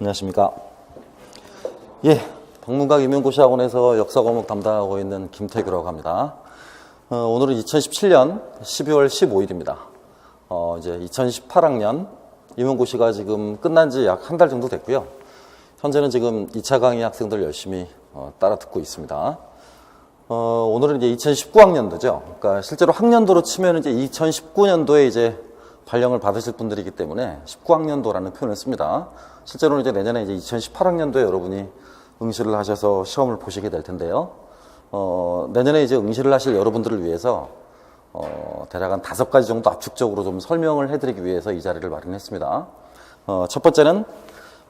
안녕하십니까. 예, 방문각 임용고시학원에서 역사 과목 담당하고 있는 김태규라고 합니다. 오늘은 2017년 12월 15일입니다. 이제 2018학년 임용고시가 지금 끝난 지 약 한 달 정도 됐고요. 현재는 지금 2차 강의 학생들 열심히 따라 듣고 있습니다. 오늘은 이제 2019학년도죠. 그러니까 실제로 학년도로 치면 이제 2019년도에 이제 발령을 받으실 분들이기 때문에 19학년도라는 표현을 씁니다. 실제로는 이제 내년에 이제 2018학년도에 여러분이 응시를 하셔서 시험을 보시게 될 텐데요. 내년에 이제 응시를 하실 여러분들을 위해서 대략 한 5가지 정도 압축적으로 좀 설명을 해드리기 위해서 이 자리를 마련했습니다. 첫 번째는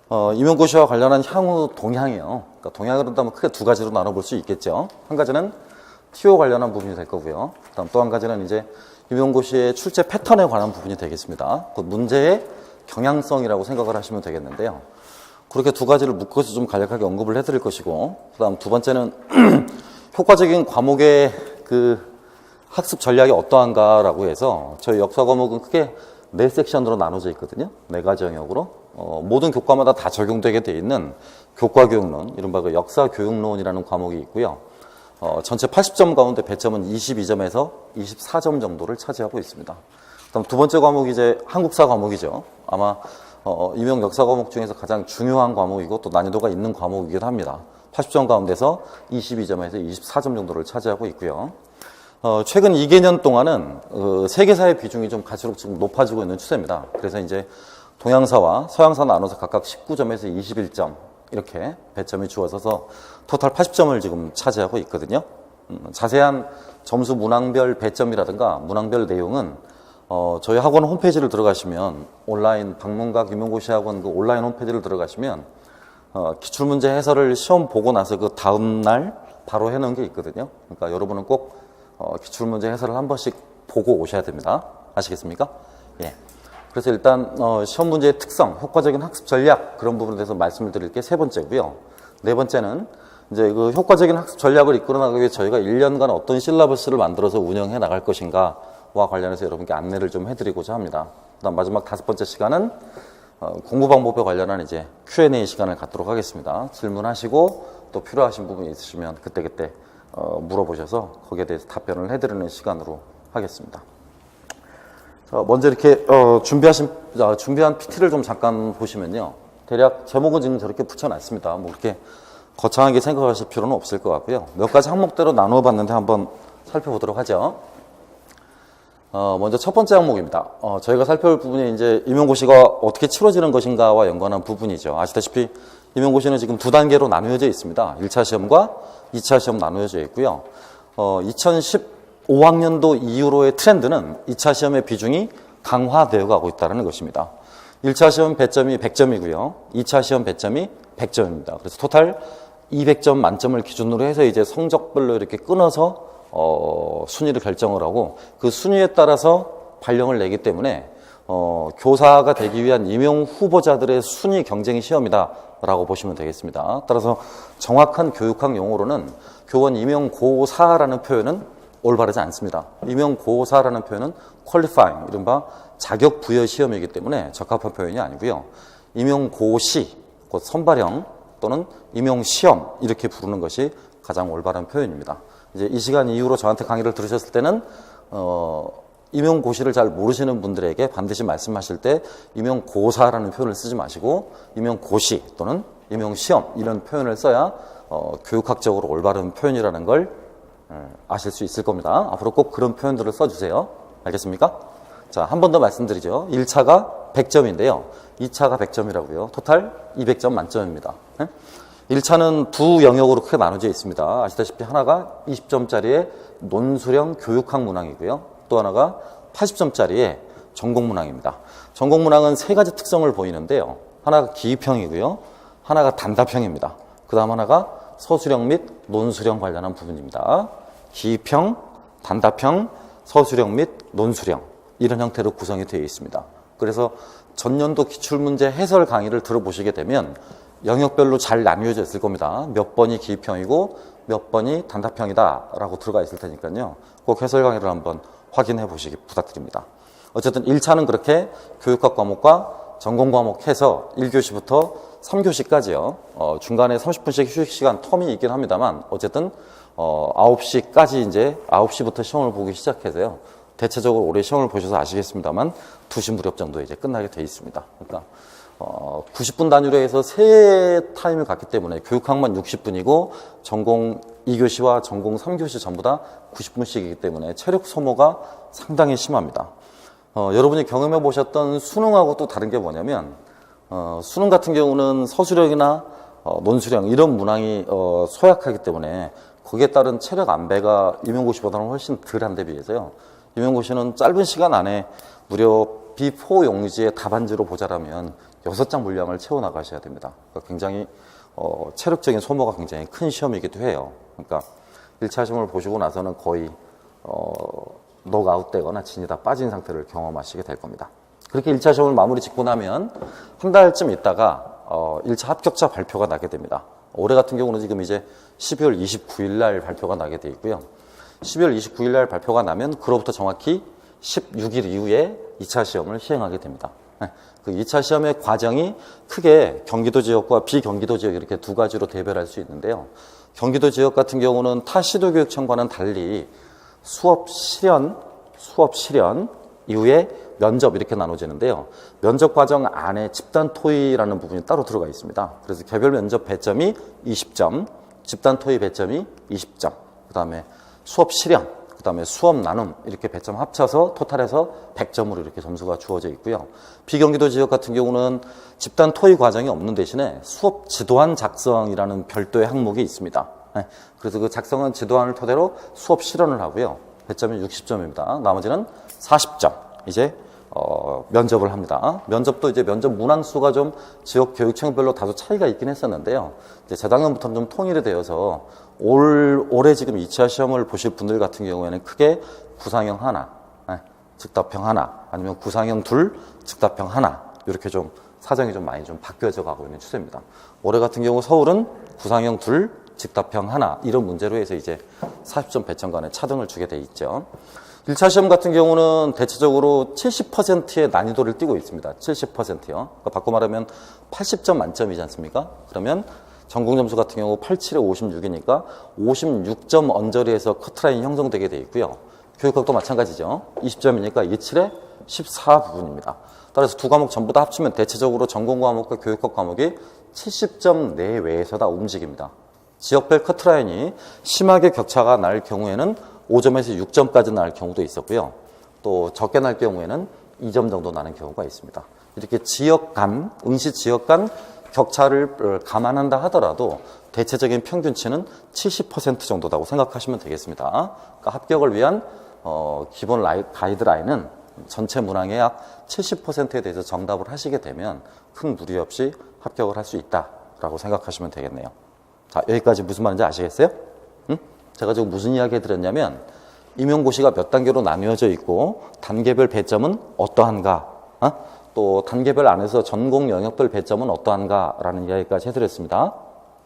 임용고시와 관련한 향후 동향이요. 그러니까 동향을 한다면 크게 2가지로 나눠볼 수 있겠죠. 한 가지는 TO 관련한 부분이 될 거고요. 그다음 또 한 가지는 이제 임용고시의 출제 패턴에 관한 부분이 되겠습니다. 그 문제의 경향성이라고 생각을 하시면 되겠는데요. 그렇게 2가지를 묶어서 좀 간략하게 언급을 해드릴 것이고, 그다음 두 번째는 효과적인 과목의 그 학습 전략이 어떠한가라고 해서 저희 역사 과목은 크게 4섹션으로 나눠져 있거든요. 4가지 영역으로. 모든 교과마다 다 적용되게 돼 있는 교과교육론, 이른바 그 역사교육론이라는 과목이 있고요. 전체 80점 가운데 배점은 22점에서 24점 정도를 차지하고 있습니다. 그다음 두 번째 과목이 이제 한국사 과목이죠. 아마 임용 역사 과목 중에서 가장 중요한 과목이고 또 난이도가 있는 과목이기도 합니다. 80점 가운데서 22점에서 24점 정도를 차지하고 있고요. 최근 2개년 동안은 세계사의 비중이 좀 갈수록 지금 높아지고 있는 추세입니다. 그래서 이제 동양사와 서양사 나눠서 각각 19점에서 21점 이렇게 배점이 주어져서 토탈 80점을 지금 차지하고 있거든요. 자세한 점수 문항별 배점이라든가 문항별 내용은 저희 학원 홈페이지를 들어가시면 온라인 방문각 임용고시학원 그 온라인 홈페이지를 들어가시면 기출문제 해설을 시험 보고 나서 그 다음날 바로 해놓은 게 있거든요. 그러니까 여러분은 꼭 기출문제 해설을 한 번씩 보고 오셔야 됩니다. 아시겠습니까? 예. 그래서 일단 시험 문제의 특성, 효과적인 학습 전략 그런 부분에 대해서 말씀을 드릴 게 3번째고요. 4번째는 이제 그 효과적인 학습 전략을 이끌어 나가기 위해 저희가 1년간 어떤 실라버스를 만들어서 운영해 나갈 것인가와 관련해서 여러분께 안내를 좀 해드리고자 합니다. 그다음 마지막 5번째 시간은 공부 방법에 관련한 이제 Q&A 시간을 갖도록 하겠습니다. 질문하시고 또 필요하신 부분이 있으시면 그때그때 물어보셔서 거기에 대해서 답변을 해드리는 시간으로 하겠습니다. 먼저 이렇게 준비한 PT를 좀 잠깐 보시면요. 대략 제목은 지금 저렇게 붙여놨습니다. 뭐 그렇게 거창하게 생각하실 필요는 없을 것 같고요. 몇 가지 항목대로 나누어 봤는데 한번 살펴보도록 하죠. 먼저 첫 번째 항목입니다. 저희가 살펴볼 부분이 이제 임용고시가 어떻게 치러지는 것인가와 연관한 부분이죠. 아시다시피 임용고시는 지금 2단계로 나누어져 있습니다. 1차 시험과 2차 시험 나누어져 있고요. 2015학년도 이후로의 트렌드는 2차 시험의 비중이 강화되어 가고 있다는 것입니다. 1차 시험 배점이 100점이고요. 2차 시험 배점이 100점입니다. 그래서 토탈 200점 만점을 기준으로 해서 이제 성적별로 이렇게 끊어서 순위를 결정을 하고 그 순위에 따라서 발령을 내기 때문에 교사가 되기 위한 임용 후보자들의 순위 경쟁 시험이다라고 보시면 되겠습니다. 따라서 정확한 교육학 용어로는 교원 임용고사라는 표현은 올바르지 않습니다. 임용고사라는 표현은 qualifying, 이른바 자격 부여 시험이기 때문에 적합한 표현이 아니고요. 임용고시, 곧 선발형 또는 임용시험 이렇게 부르는 것이 가장 올바른 표현입니다. 이제 이 시간 이후로 저한테 강의를 들으셨을 때는 임용고시를 잘 모르시는 분들에게 반드시 말씀하실 때 임용고사라는 표현을 쓰지 마시고 임용고시 또는 임용시험 이런 표현을 써야 교육학적으로 올바른 표현이라는 걸 아실 수 있을 겁니다. 앞으로 꼭 그런 표현들을 써주세요. 알겠습니까? 자, 한 번 더 말씀드리죠. 1차가 100점인데요. 2차가 100점이라고요. 토탈 200점 만점입니다. 1차는 2 영역으로 크게 나눠져 있습니다. 아시다시피 하나가 20점짜리의 논술형 교육학 문항이고요. 또 하나가 80점짜리의 전공문항입니다. 전공문항은 3가지 특성을 보이는데요. 하나가 기입형이고요. 하나가 단답형입니다. 그 다음 하나가 서술형 및 논술형 관련한 부분입니다. 기입형, 단답형, 서술형 및 논술형 이런 형태로 구성이 되어 있습니다. 그래서 전년도 기출문제 해설 강의를 들어보시게 되면 영역별로 잘 나뉘어져 있을 겁니다. 몇 번이 기입형이고 몇 번이 단답형이다 라고 들어가 있을 테니까요. 꼭 해설 강의를 한번 확인해 보시기 부탁드립니다. 어쨌든 1차는 그렇게 교육학 과목과 전공 과목 해서 1교시부터 3교시까지요. 중간에 30분씩 휴식 시간 텀이 있긴 합니다만 어쨌든 9시까지 이제 9시부터 시험을 보기 시작해서요. 대체적으로 올해 시험을 보셔서 아시겠습니다만 2시 무렵 정도에 이제 끝나게 돼 있습니다. 그러니까 90분 단위로 해서 세 타임을 갖기 때문에 교육학만 60분이고 전공 2교시와 전공 3교시 전부 다 90분씩이기 때문에 체력 소모가 상당히 심합니다. 여러분이 경험해 보셨던 수능하고 또 다른 게 뭐냐면 수능 같은 경우는 서술형이나 논술형 이런 문항이 소약하기 때문에 거기에 따른 체력 안배가 임용고시보다는 훨씬 덜한 데 비해서요. 임용고시는 짧은 시간 안에 무려 B4 용지의 답안지로 보자라면 6장 분량을 채워나가셔야 됩니다. 그러니까 굉장히 체력적인 소모가 굉장히 큰 시험이기도 해요. 그러니까 1차 시험을 보시고 나서는 거의 녹아웃되거나 진이 다 빠진 상태를 경험하시게 될 겁니다. 그렇게 1차 시험을 마무리 짓고 나면 한 달쯤 있다가 1차 합격자 발표가 나게 됩니다. 올해 같은 경우는 지금 이제 12월 29일 날 발표가 나게 돼 있고요. 12월 29일 날 발표가 나면 그로부터 정확히 16일 이후에 2차 시험을 시행하게 됩니다. 그 2차 시험의 과정이 크게 경기도 지역과 비경기도 지역 이렇게 두 가지로 대별할 수 있는데요. 경기도 지역 같은 경우는 타 시도교육청과는 달리 수업 실현 이후에 면접 이렇게 나눠지는데요. 면접 과정 안에 집단 토의라는 부분이 따로 들어가 있습니다. 그래서 개별 면접 배점이 20점, 집단 토의 배점이 20점, 그 다음에 수업 실현, 그 다음에 수업 나눔 이렇게 배점 합쳐서 토탈해서 100점으로 이렇게 점수가 주어져 있고요. 비경기도 지역 같은 경우는 집단 토의 과정이 없는 대신에 수업 지도안 작성이라는 별도의 항목이 있습니다. 그래서 그 작성한 지도안을 토대로 수업 실현을 하고요. 배점이 60점입니다. 나머지는 40점. 이제 면접을 합니다. 면접도 이제 면접 문항수가 좀 지역 교육청별로 다소 차이가 있긴 했었는데요. 이제 재작년부터는 좀 통일이 되어서 올해 지금 2차 시험을 보실 분들 같은 경우에는 크게 구상형 하나, 즉답형 하나, 아니면 구상형 둘, 즉답형 하나 이렇게 좀 사정이 좀 많이 좀 바뀌어져 가고 있는 추세입니다. 올해 같은 경우 서울은 구상형 둘, 즉답형 하나 이런 문제로 해서 이제 40점 배점 간에 차등을 주게 돼 있죠. 1차 시험 같은 경우는 대체적으로 70%의 난이도를 띄고 있습니다. 70%요. 그러니까 바꿔 말하면 80점 만점이지 않습니까? 그러면 전공 점수 같은 경우 87에 56이니까 56점 언저리에서 커트라인이 형성되게 돼 있고요. 교육학도 마찬가지죠. 20점이니까 27에 14 부분입니다. 따라서 두 과목 전부 다 합치면 대체적으로 전공 과목과 교육학 과목이 70점 내외에서 다 움직입니다. 지역별 커트라인이 심하게 격차가 날 경우에는 5점에서 6점까지 날 경우도 있었고요. 또 적게 날 경우에는 2점 정도 나는 경우가 있습니다. 이렇게 지역 간, 응시 지역 간 격차를 감안한다 하더라도 대체적인 평균치는 70% 정도라고 생각하시면 되겠습니다. 그러니까 합격을 위한 기본 가이드라인은 전체 문항의 약 70%에 대해서 정답을 하시게 되면 큰 무리 없이 합격을 할 수 있다라고 생각하시면 되겠네요. 자, 여기까지 무슨 말인지 아시겠어요? 제가 지금 무슨 이야기 해드렸냐면 임용고시가 몇 단계로 나뉘어져 있고 단계별 배점은 어떠한가, 또 단계별 안에서 전공 영역별 배점은 어떠한가라는 이야기까지 해드렸습니다.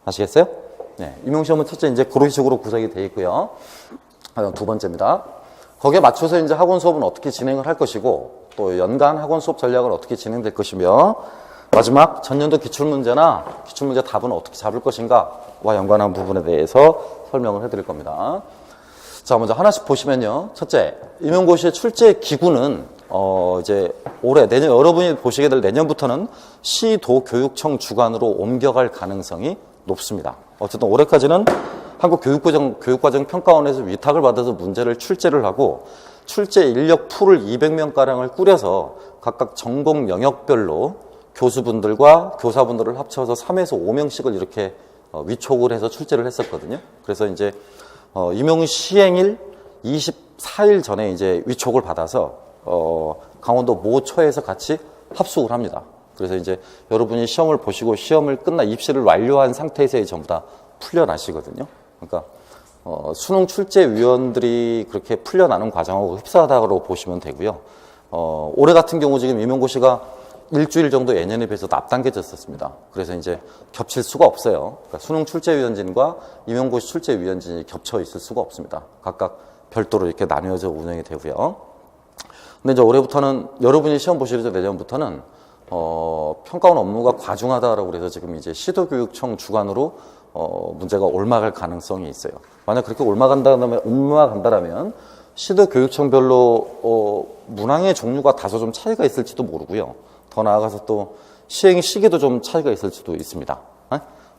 아시겠어요? 네, 임용시험은 첫째 이제 그런 식으로 구성이 되어 있고요. 두 번째입니다. 거기에 맞춰서 이제 학원 수업은 어떻게 진행을 할 것이고 또 연간 학원 수업 전략은 어떻게 진행될 것이며 마지막 전년도 기출문제나 기출문제 답은 어떻게 잡을 것인가와 연관한 부분에 대해서 설명을 해드릴 겁니다. 자, 먼저 하나씩 보시면요. 첫째, 임용고시의 출제 기구는 이제 올해 내년 여러분이 보시게 될 내년부터는 시도교육청 주관으로 옮겨갈 가능성이 높습니다. 어쨌든 올해까지는 한국교육과정평가원에서 위탁을 받아서 문제를 출제를 하고 출제 인력 풀을 200명가량을 꾸려서 각각 전공 영역별로 교수분들과 교사분들을 합쳐서 3에서 5명씩을 이렇게 위촉을 해서 출제를 했었거든요. 그래서 이제 임용 시행일 24일 전에 이제 위촉을 받아서 강원도 모처에서 같이 합숙을 합니다. 그래서 이제 여러분이 시험을 보시고 시험을 끝나 입시를 완료한 상태에서 전부 다 풀려나시거든요. 그러니까 수능 출제위원들이 그렇게 풀려나는 과정하고 흡사하다고 보시면 되고요. 올해 같은 경우 지금 임용고시가 일주일 정도 예년에 비해서 앞당겨졌었습니다. 그래서 이제 겹칠 수가 없어요. 그러니까 수능 출제위원진과 임용고시 출제위원진이 겹쳐 있을 수가 없습니다. 각각 별도로 이렇게 나뉘어져 운영이 되고요. 근데 이제 올해부터는 여러분이 시험 보실 때 내년부터는 평가원 업무가 과중하다라고 그래서 지금 이제 시도교육청 주관으로 문제가 옮아갈 가능성이 있어요. 만약 그렇게 옮아간다면 시도교육청별로 문항의 종류가 다소 좀 차이가 있을지도 모르고요. 더 나아가서 또 시행 시기도 좀 차이가 있을지도 있습니다.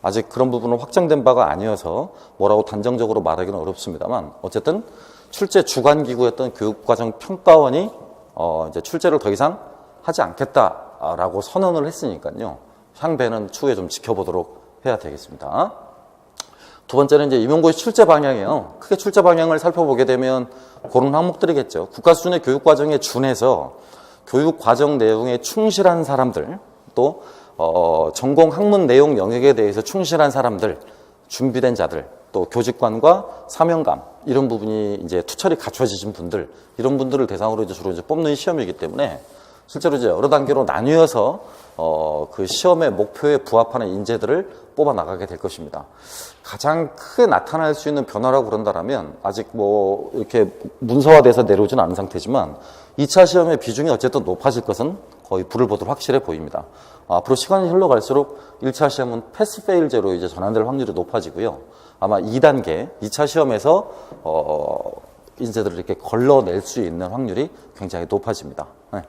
아직 그런 부분은 확정된 바가 아니어서 뭐라고 단정적으로 말하기는 어렵습니다만 어쨌든 출제 주관기구였던 교육과정 평가원이 이제 출제를 더 이상 하지 않겠다라고 선언을 했으니까요. 향배는 추후에 좀 지켜보도록 해야 되겠습니다. 두 번째는 이제 임용고시 출제 방향이에요. 크게 출제 방향을 살펴보게 되면 그런 항목들이겠죠. 국가 수준의 교육과정에 준해서 교육과정 내용에 충실한 사람들, 또 전공 학문 내용 영역에 대해서 충실한 사람들, 준비된 자들, 또 교직관과 사명감 이런 부분이 이제 투철이 갖춰지신 분들, 이런 분들을 대상으로 이제 주로 이제 뽑는 시험이기 때문에 실제로 이제 여러 단계로 나뉘어서 그 시험의 목표에 부합하는 인재들을 뽑아 나가게 될 것입니다. 가장 크게 나타날 수 있는 변화라고 그런다면 아직 뭐 이렇게 문서화돼서 내려오지는 않은 상태지만 2차 시험의 비중이 어쨌든 높아질 것은 거의 불을 보듯 확실해 보입니다. 앞으로 시간이 흘러갈수록 1차 시험은 패스 페일제로 이제 전환될 확률이 높아지고요. 아마 2단계, 2차 시험에서 인재들을 이렇게 걸러낼 수 있는 확률이 굉장히 높아집니다. 네.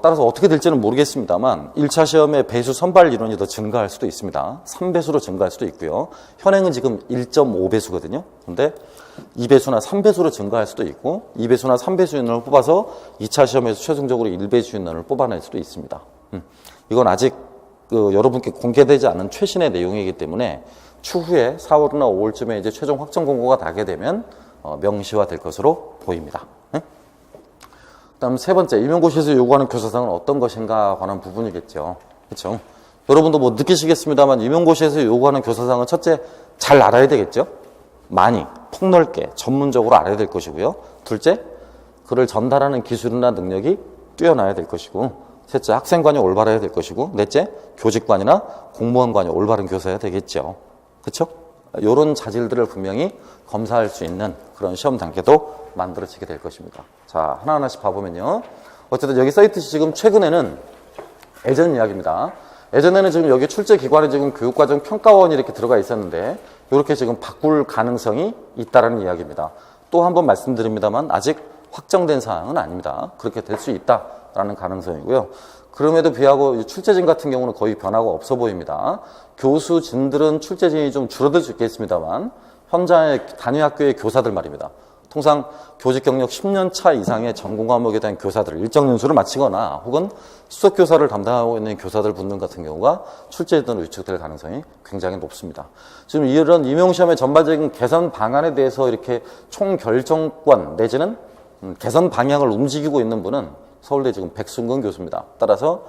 따라서 어떻게 될지는 모르겠습니다만 1차 시험의 배수 선발 인원이 더 증가할 수도 있습니다. 3배수로 증가할 수도 있고요. 현행은 지금 1.5배수거든요. 근데 2배수나 3배수로 증가할 수도 있고 2배수나 3배수 인원을 뽑아서 2차 시험에서 최종적으로 1배수 인원을 뽑아낼 수도 있습니다. 이건 아직 여러분께 공개되지 않은 최신의 내용이기 때문에 추후에 4월이나 5월쯤에 이제 최종 확정 공고가 나게 되면 명시화될 것으로 보입니다. 그다음 세 번째, 임용고시에서 요구하는 교사상은 어떤 것인가 하는 부분이겠죠. 그렇죠? 여러분도 뭐 느끼시겠습니다만 임용고시에서 요구하는 교사상은 첫째, 잘 알아야 되겠죠. 많이, 폭넓게, 전문적으로 알아야 될 것이고요. 둘째, 그를 전달하는 기술이나 능력이 뛰어나야 될 것이고, 셋째, 학생관이 올바라야 될 것이고, 넷째, 교직관이나 공무원관이 올바른 교사여야 되겠죠. 그렇죠? 이런 자질들을 분명히 검사할 수 있는 그런 시험 단계도 만들어지게 될 것입니다. 자, 하나하나씩 봐보면요. 어쨌든 여기 써있듯이 지금 최근에는 예전 이야기입니다. 예전에는 지금 여기 출제 기관에 지금 교육과정 평가원이 이렇게 들어가 있었는데 이렇게 지금 바꿀 가능성이 있다라는 이야기입니다. 또 한 번 말씀드립니다만 아직 확정된 사항은 아닙니다. 그렇게 될 수 있다라는 가능성이고요. 그럼에도 불구하고 출제진 같은 경우는 거의 변화가 없어 보입니다. 교수진들은 출제진이 좀 줄어들 수 있겠습니다만 현장의 단위학교의 교사들 말입니다. 통상 교직 경력 10년 차 이상의 전공 과목에 대한 교사들 일정 연수를 마치거나 혹은 수석 교사를 담당하고 있는 교사들 분들 같은 경우가 출제진으로 위축될 가능성이 굉장히 높습니다. 지금 이런 임용시험의 전반적인 개선 방안에 대해서 이렇게 총결정권 내지는 개선 방향을 움직이고 있는 분은 서울대 지금 백순근 교수입니다. 따라서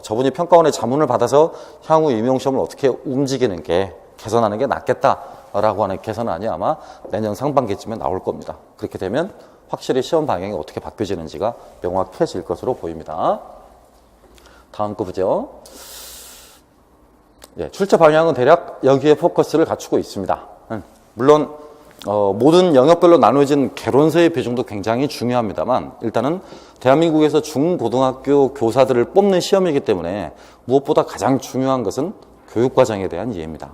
저분이 평가원의 자문을 받아서 향후 임용시험을 어떻게 움직이는 게 개선하는 게 낫겠다라고 하는 개선안이 아마 내년 상반기쯤에 나올 겁니다. 그렇게 되면 확실히 시험 방향이 어떻게 바뀌어지는지가 명확해질 것으로 보입니다. 다음 거 보죠. 예, 출제 방향은 대략 여기에 포커스를 갖추고 있습니다. 물론 모든 영역별로 나눠진 개론서의 비중도 굉장히 중요합니다만 일단은 대한민국에서 중고등학교 교사들을 뽑는 시험이기 때문에 무엇보다 가장 중요한 것은 교육과정에 대한 이해입니다.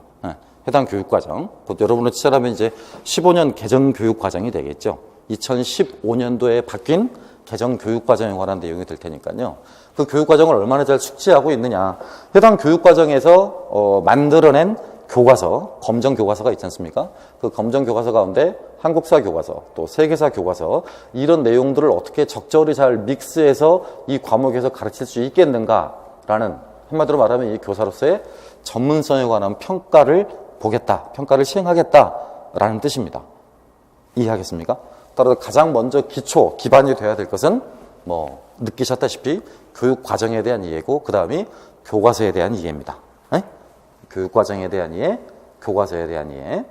해당 교육과정, 곧 여러분을 치자라면 이제 15년 개정교육과정이 되겠죠. 2015년도에 바뀐 개정교육과정에 관한 내용이 될 테니까요. 그 교육과정을 얼마나 잘 숙지하고 있느냐. 해당 교육과정에서 만들어낸 교과서, 검정교과서가 있지 않습니까? 그 검정교과서 가운데 한국사 교과서, 또 세계사 교과서 이런 내용들을 어떻게 적절히 잘 믹스해서 이 과목에서 가르칠 수 있겠는가라는 한마디로 말하면 이 교사로서의 전문성에 관한 평가를 보겠다, 평가를 시행하겠다라는 뜻입니다. 이해하겠습니까? 따라서 가장 먼저 기초, 기반이 돼야 될 것은 뭐 느끼셨다시피 교육 과정에 대한 이해고 그 다음이 교과서에 대한 이해입니다. 네? 교육 과정에 대한 이해, 교과서에 대한 이해.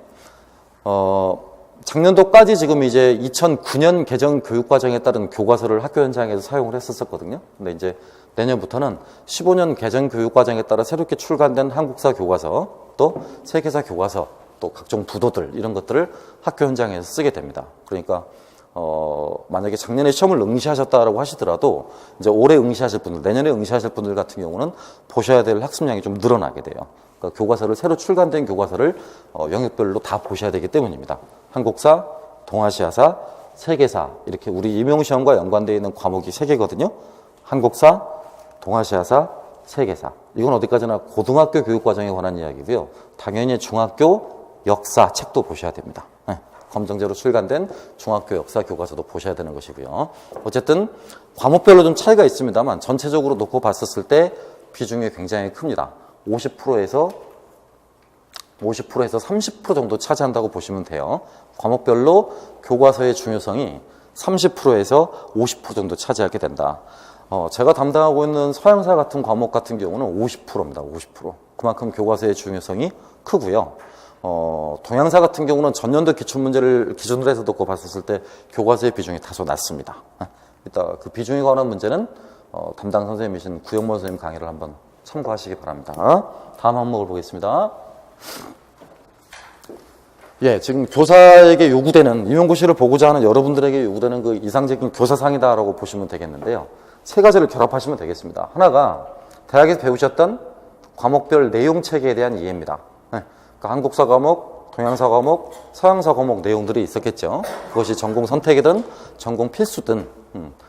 작년도까지 지금 이제 2009년 개정 교육 과정에 따른 교과서를 학교 현장에서 사용을 했었거든요. 근데 이제 내년부터는 15년 개정 교육 과정에 따라 새롭게 출간된 한국사 교과서, 또 세계사 교과서, 또 각종 부도들 이런 것들을 학교 현장에서 쓰게 됩니다. 그러니까 만약에 작년에 시험을 응시하셨다라고 하시더라도 이제 올해 응시하실 분들, 내년에 응시하실 분들 같은 경우는 보셔야 될 학습량이 좀 늘어나게 돼요. 그러니까 교과서를 새로 출간된 교과서를 영역별로 다 보셔야 되기 때문입니다. 한국사, 동아시아사, 세계사 이렇게 우리 임용시험과 연관되어 있는 과목이 3개거든요. 한국사, 동아시아사, 세계사. 이건 어디까지나 고등학교 교육과정에 관한 이야기고요. 당연히 중학교 역사 책도 보셔야 됩니다. 네. 검정제로 출간된 중학교 역사 교과서도 보셔야 되는 것이고요. 어쨌든 과목별로 좀 차이가 있습니다만 전체적으로 놓고 봤었을 때 비중이 굉장히 큽니다. 50%에서 30% 정도 차지한다고 보시면 돼요. 과목별로 교과서의 중요성이 30%에서 50% 정도 차지하게 된다. 제가 담당하고 있는 서양사 같은 과목 같은 경우는 50%입니다. 50%. 그만큼 교과서의 중요성이 크고요. 동양사 같은 경우는 전년도 기출문제를 기준으로 해서 놓고 봤었을 때 교과서의 비중이 다소 낮습니다. 이따 그 비중에 관한 문제는 담당 선생님이신 구영모 선생님 강의를 한번 참고하시기 바랍니다. 다음 항목을 보겠습니다. 예, 지금 교사에게 요구되는, 임용고시를 보고자 하는 여러분들에게 요구되는 그 이상적인 교사상이다라고 보시면 되겠는데요. 3가지를 결합하시면 되겠습니다. 하나가 대학에서 배우셨던 과목별 내용 체계에 대한 이해입니다. 그러니까 한국사 과목, 동양사 과목, 서양사 과목 내용들이 있었겠죠. 그것이 전공 선택이든 전공 필수든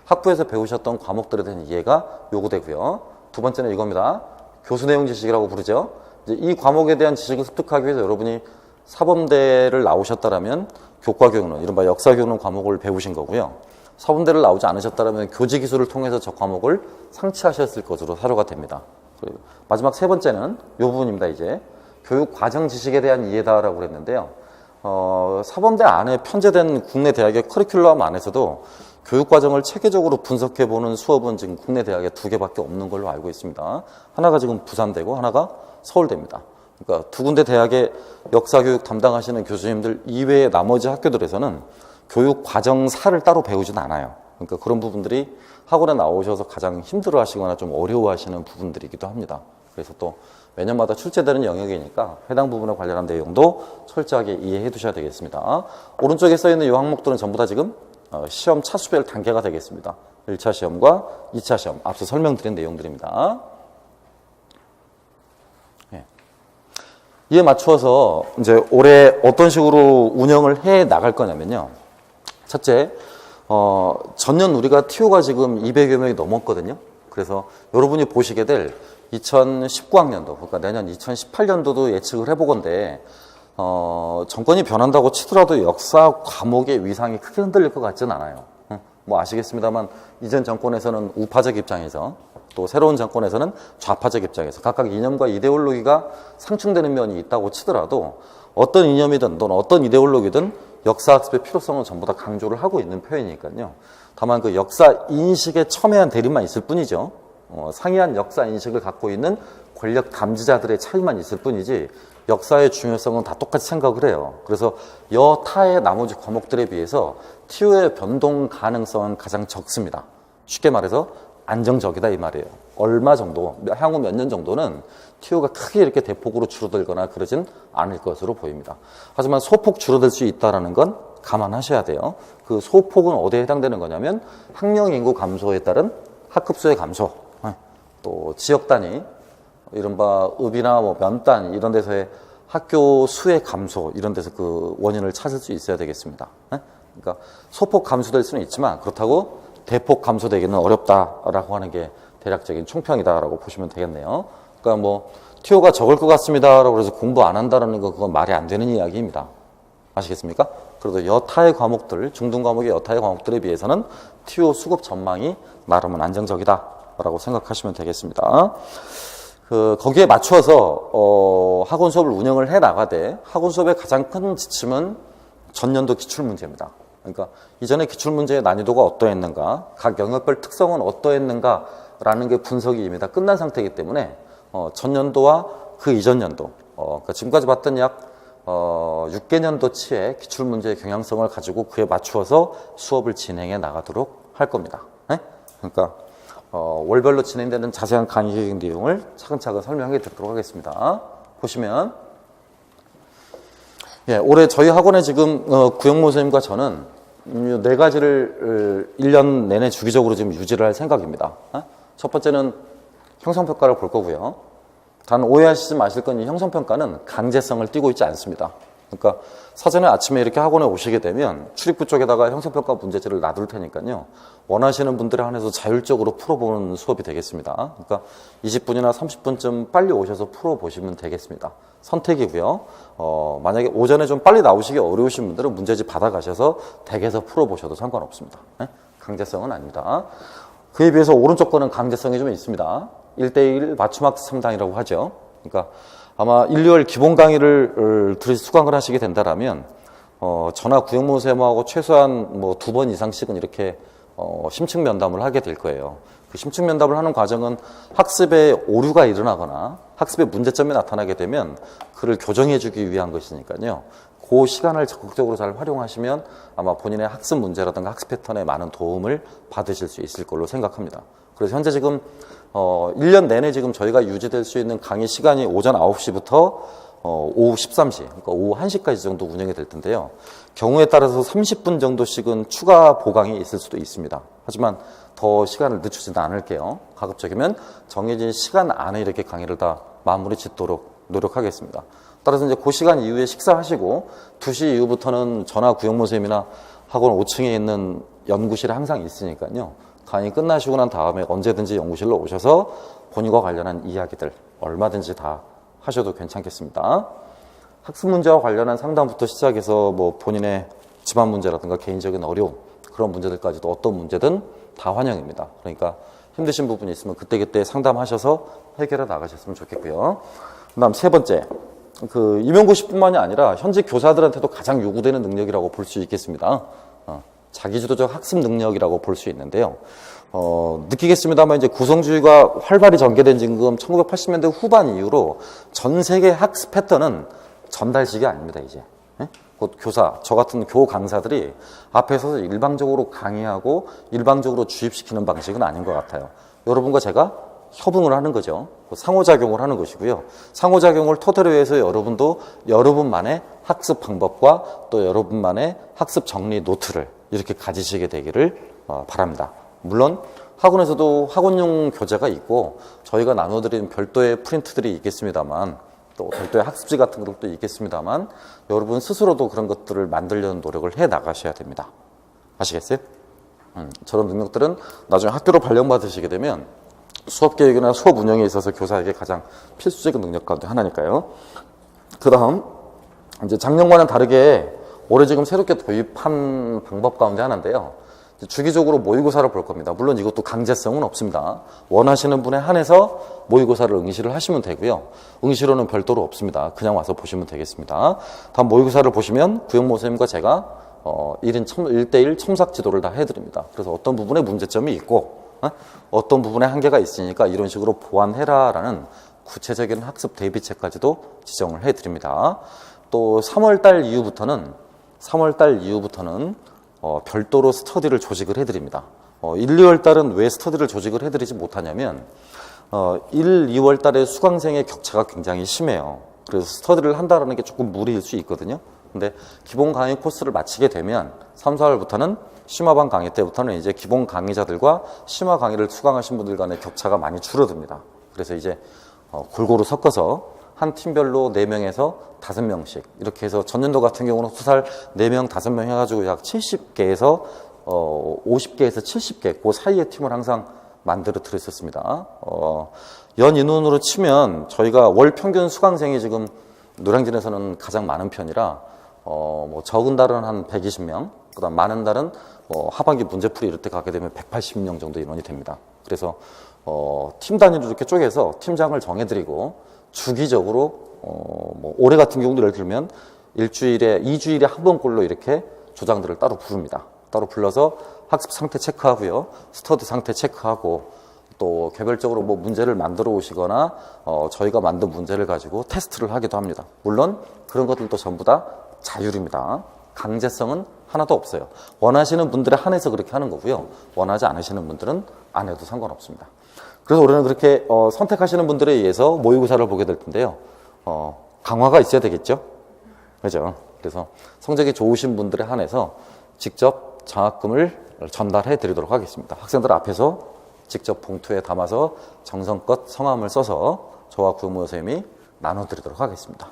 학부에서 배우셨던 과목들에 대한 이해가 요구되고요. 두 번째는 이겁니다. 교수 내용 지식이라고 부르죠. 이제 이 과목에 대한 지식을 습득하기 위해서 여러분이 사범대를 나오셨다라면 교과교육론, 이른바 역사교육론 과목을 배우신 거고요. 사범대를 나오지 않으셨다라면 교직기술을 통해서 저 과목을 상치하셨을 것으로 사료가 됩니다. 그리고 마지막 3번째는 이 부분입니다. 이제 교육 과정 지식에 대한 이해다라고 그랬는데요. 사범대 안에 편제된 국내 대학의 커리큘럼 안에서도 교육 과정을 체계적으로 분석해 보는 수업은 지금 국내 대학에 2개밖에 없는 걸로 알고 있습니다. 하나가 지금 부산대고 하나가 서울대입니다. 그러니까 2군데 대학의 역사교육 담당하시는 교수님들 이외의 나머지 학교들에서는 교육 과정사를 따로 배우진 않아요. 그러니까 그런 부분들이 학원에 나오셔서 가장 힘들어 하시거나 좀 어려워하시는 부분들이기도 합니다. 그래서 또 매년마다 출제되는 영역이니까 해당 부분에 관련한 내용도 철저하게 이해해 두셔야 되겠습니다. 오른쪽에 써있는 이 항목들은 전부 다 지금 시험 차수별 단계가 되겠습니다. 1차 시험과 2차 시험, 앞서 설명드린 내용들입니다. 이에 맞추어서 이제 올해 어떤 식으로 운영을 해 나갈 거냐면요. 첫째, 전년 우리가 TO가 지금 200여 명이 넘었거든요. 그래서 여러분이 보시게 될 2019학년도, 그러니까 내년 2018년도도 예측을 해보건데, 정권이 변한다고 치더라도 역사 과목의 위상이 크게 흔들릴 것 같지는 않아요. 뭐 아시겠습니다만, 이전 정권에서는 우파적 입장에서, 또 새로운 정권에서는 좌파적 입장에서 각각 이념과 이데올로기가 상충되는 면이 있다고 치더라도 어떤 이념이든 또는 어떤 이데올로기든 역사학습의 필요성은 전부 다 강조를 하고 있는 표현이니까요. 다만 그 역사 인식에 첨예한 대립만 있을 뿐이죠. 상이한 역사 인식을 갖고 있는 권력 담지자들의 차이만 있을 뿐이지 역사의 중요성은 다 똑같이 생각을 해요. 그래서 여타의 나머지 과목들에 비해서 TO의 변동 가능성은 가장 적습니다. 쉽게 말해서 안정적이다 이 말이에요. 얼마 정도, 향후 몇 년 정도는 TO가 크게 이렇게 대폭으로 줄어들거나 그러진 않을 것으로 보입니다. 하지만 소폭 줄어들 수 있다는 건 감안하셔야 돼요. 그 소폭은 어디에 해당되는 거냐면 학령 인구 감소에 따른 학급수의 감소, 또 지역 단위, 이른바 읍이나 뭐 면단 이런 데서의 학교 수의 감소 이런 데서 그 원인을 찾을 수 있어야 되겠습니다. 그러니까 소폭 감소될 수는 있지만 그렇다고 대폭 감소되기는 어렵다라고 하는 게 대략적인 총평이다라고 보시면 되겠네요. 그러니까 뭐 TO가 적을 것 같습니다라고 해서 공부 안 한다라는 거 그건 말이 안 되는 이야기입니다. 아시겠습니까? 그래도 여타의 과목들, 중등 과목의 여타의 과목들에 비해서는 TO 수급 전망이 나름은 안정적이다라고 생각하시면 되겠습니다. 거기에 맞춰서 학원 수업을 운영을 해 나가되 학원 수업의 가장 큰 지침은 전년도 기출문제입니다. 그러니까 이전에 기출문제의 난이도가 어떠했는가, 각 영역별 특성은 어떠했는가라는 게 분석이 이미 다 끝난 상태이기 때문에 전년도와 그 이전 연도, 그러니까 지금까지 봤던 약 6개년도치의 기출문제의 경향성을 가지고 그에 맞추어서 수업을 진행해 나가도록 할 겁니다. 네? 그러니까 월별로 진행되는 자세한 강의 내용을 차근차근 설명해 드리도록 하겠습니다. 보시면 올해 저희 학원에 지금 구영모 선생님과 저는 네 가지를 1년 내내 주기적으로 지금 유지를 할 생각입니다. 첫 번째는 형성평가를 볼 거고요. 단 오해하시지 마실 건 이 형성평가는 강제성을 띠고 있지 않습니다. 그러니까 사전에 아침에 이렇게 학원에 오시게 되면 출입구 쪽에다가 형성평가 문제지를 놔둘 테니까요. 원하시는 분들에 한해서 자율적으로 풀어보는 수업이 되겠습니다. 그러니까 20분이나 30분쯤 빨리 오셔서 풀어보시면 되겠습니다. 선택이고요. 만약에 오전에 좀 빨리 나오시기 어려우신 분들은 문제지 받아가셔서 댁에서 풀어보셔도 상관없습니다. 네? 강제성은 아닙니다. 그에 비해서 오른쪽 거는 강제성이 좀 있습니다. 1대1 맞춤학습 상담이라고 하죠. 그러니까 아마 1, 2월 기본 강의를 수강을 하시게 된다라면 저나 구형모쌤하고 최소한 뭐 2번 이상씩은 이렇게 심층 면담을 하게 될 거예요. 그 심층 면담을 하는 과정은 학습에 오류가 일어나거나 학습의 문제점이 나타나게 되면 그를 교정해 주기 위한 것이니까요. 그 시간을 적극적으로 잘 활용하시면 아마 본인의 학습 문제라든가 학습 패턴에 많은 도움을 받으실 수 있을 걸로 생각합니다. 그래서 현재 지금 1년 내내 지금 저희가 유지될 수 있는 강의 시간이 오전 9시부터 오후 13시, 그러니까 오후 1시까지 정도 운영이 될 텐데요. 경우에 따라서 30분 정도씩은 추가 보강이 있을 수도 있습니다. 하지만 더 시간을 늦추지는 않을게요. 가급적이면 정해진 시간 안에 이렇게 강의를 다 마무리 짓도록 노력하겠습니다. 따라서 이제 그 시간 이후에 식사하시고 2시 이후부터는 저나 구형모쌤이나 학원 5층에 있는 연구실에 항상 있으니까요. 강의 끝나시고 난 다음에 언제든지 연구실로 오셔서 본인과 관련한 이야기들 얼마든지 다 하셔도 괜찮겠습니다. 학습 문제와 관련한 상담부터 시작해서 뭐 본인의 집안 문제라든가 개인적인 어려움 그런 문제들까지도 어떤 문제든 다 환영입니다. 그러니까 힘드신 부분이 있으면 그때그때 상담하셔서 해결해 나가셨으면 좋겠고요. 그다음 세 번째, 그 임용고시뿐만이 아니라 현재 교사들한테도 가장 요구되는 능력이라고 볼 수 있겠습니다. 자기주도적 학습 능력이라고 볼 수 있는데요. 느끼겠습니다만 이제 구성주의가 활발히 전개된 지금 1980년대 후반 이후로 전 세계 학습 패턴은 전달식이 아닙니다, 이제. 곧 교사, 저 같은 교 강사들이 앞에서 일방적으로 강의하고 일방적으로 주입시키는 방식은 아닌 것 같아요. 여러분과 제가 협응을 하는 거죠. 상호작용을 하는 것이고요. 상호작용을 토대로 해서 여러분도 여러분만의 학습 방법과 또 여러분만의 학습 정리 노트를 이렇게 가지시게 되기를 바랍니다. 물론 학원에서도 학원용 교재가 있고 저희가 나눠드린 별도의 프린트들이 있겠습니다만 또 별도의 학습지 같은 것도 있겠습니다만 여러분 스스로도 그런 것들을 만들려는 노력을 해 나가셔야 됩니다. 아시겠어요? 저런 능력들은 나중에 학교로 발령받으시게 되면 수업 계획이나 수업 운영에 있어서 교사에게 가장 필수적인 능력 가운데 하나니까요. 그 다음 이제 작년과는 다르게 올해 지금 새롭게 도입한 방법 가운데 하나인데요. 주기적으로 모의고사를 볼 겁니다. 물론 이것도 강제성은 없습니다. 원하시는 분에 한해서 모의고사를 응시를 하시면 되고요. 응시로는 별도로 없습니다. 그냥 와서 보시면 되겠습니다. 다음 모의고사를 보시면 구형모쌤과 제가 1대1 첨삭 지도를 다 해드립니다. 그래서 어떤 부분에 문제점이 있고 어떤 부분에 한계가 있으니까 이런 식으로 보완해라라는 구체적인 학습 대비책까지도 지정을 해드립니다. 또 3월달 이후부터는 별도로 스터디를 조직을 해드립니다. 1, 2월 달은 왜 스터디를 조직을 해드리지 못하냐면 1, 2월 달에 수강생의 격차가 굉장히 심해요. 그래서 스터디를 한다는 게 조금 무리일 수 있거든요. 근데 기본 강의 코스를 마치게 되면 3, 4월부터는 심화반 강의 때부터는 이제 기본 강의자들과 심화 강의를 수강하신 분들 간의 격차가 많이 줄어듭니다. 그래서 이제 골고루 섞어서 한 팀별로 4명에서 5명씩 이렇게 해서 전년도 같은 경우는 토탈 4명, 5명 해가지고 약 70개에서 50개에서 70개 그 사이의 팀을 항상 만들어 드렸었습니다. 연 인원으로 치면 저희가 월 평균 수강생이 지금 노량진에서는 가장 많은 편이라 뭐 적은 달은 한 120명, 그다음 많은 달은 하반기 문제풀이 이럴 때 가게 되면 180명 정도 인원이 됩니다. 그래서 팀 단위로 이렇게 쪼개서 팀장을 정해드리고 주기적으로 뭐 올해 같은 경우도 예를 들면 2주일에 한 번꼴로 이렇게 조장들을 따로 부릅니다. 따로 불러서 학습 상태 체크하고요, 스터디 상태 체크하고 또 개별적으로 뭐 문제를 만들어 오시거나 저희가 만든 문제를 가지고 테스트를 하기도 합니다. 물론 그런 것들도 전부 다 자율입니다. 강제성은 하나도 없어요. 원하시는 분들에 한해서 그렇게 하는 거고요. 원하지 않으시는 분들은 안 해도 상관없습니다. 그래서 올해는 그렇게 선택하시는 분들에 의해서 모의고사를 보게 될 텐데요. 강화가 있어야 되겠죠? 그죠? 그래서 성적이 좋으신 분들에 한해서 직접 장학금을 전달해 드리도록 하겠습니다. 학생들 앞에서 직접 봉투에 담아서 정성껏 성함을 써서 저와 구영모 선생님이 나눠드리도록 하겠습니다.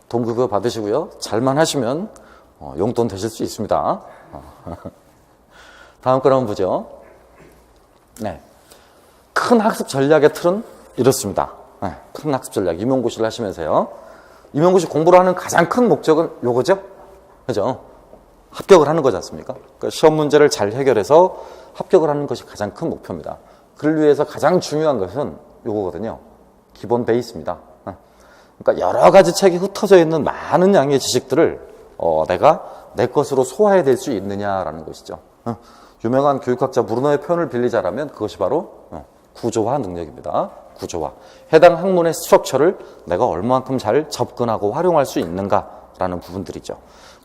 동급여 받으시고요. 잘만 하시면 용돈 되실 수 있습니다. 다음 걸 한번 보죠. 네. 큰 학습 전략의 틀은 이렇습니다. 네. 큰 학습 전략, 임용고시를 하시면서요. 임용고시 공부를 하는 가장 큰 목적은 요거죠? 그죠? 합격을 하는 거지 않습니까? 그러니까 시험 문제를 잘 해결해서 합격을 하는 것이 가장 큰 목표입니다. 그를 위해서 가장 중요한 것은 요거거든요. 기본 베이스입니다. 그러니까 여러 가지 책이 흩어져 있는 많은 양의 지식들을 내가 내 것으로 소화해낼 수 있느냐라는 것이죠. 유명한 교육학자 브루너의 표현을 빌리자라면 그것이 바로 구조화 능력입니다. 구조화. 해당 학문의 스트럭처를 내가 얼마만큼 잘 접근하고 활용할 수 있는가라는 부분들이죠.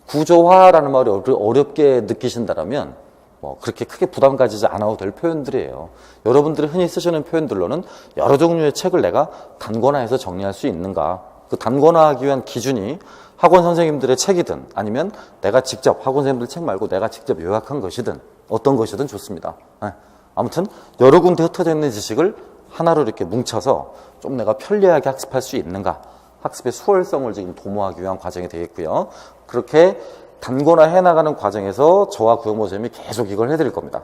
구조화라는 말이 어렵게 느끼신다면 그렇게 크게 부담 가지지 않아도 될 표현들이에요. 여러분들이 흔히 쓰시는 표현들로는 여러 종류의 책을 내가 단권화해서 정리할 수 있는가. 그 단권화하기 위한 기준이 학원 선생님들의 책이든 아니면 내가 직접 학원 선생님들 책 말고 내가 직접 요약한 것이든 어떤 것이든 좋습니다. 아무튼 여러 군데 흩어져 있는 지식을 하나로 이렇게 뭉쳐서 좀 내가 편리하게 학습할 수 있는가. 학습의 수월성을 지금 도모하기 위한 과정이 되겠고요. 그렇게 단권화 해나가는 과정에서 저와 구영모 선생님이 계속 이걸 해드릴 겁니다.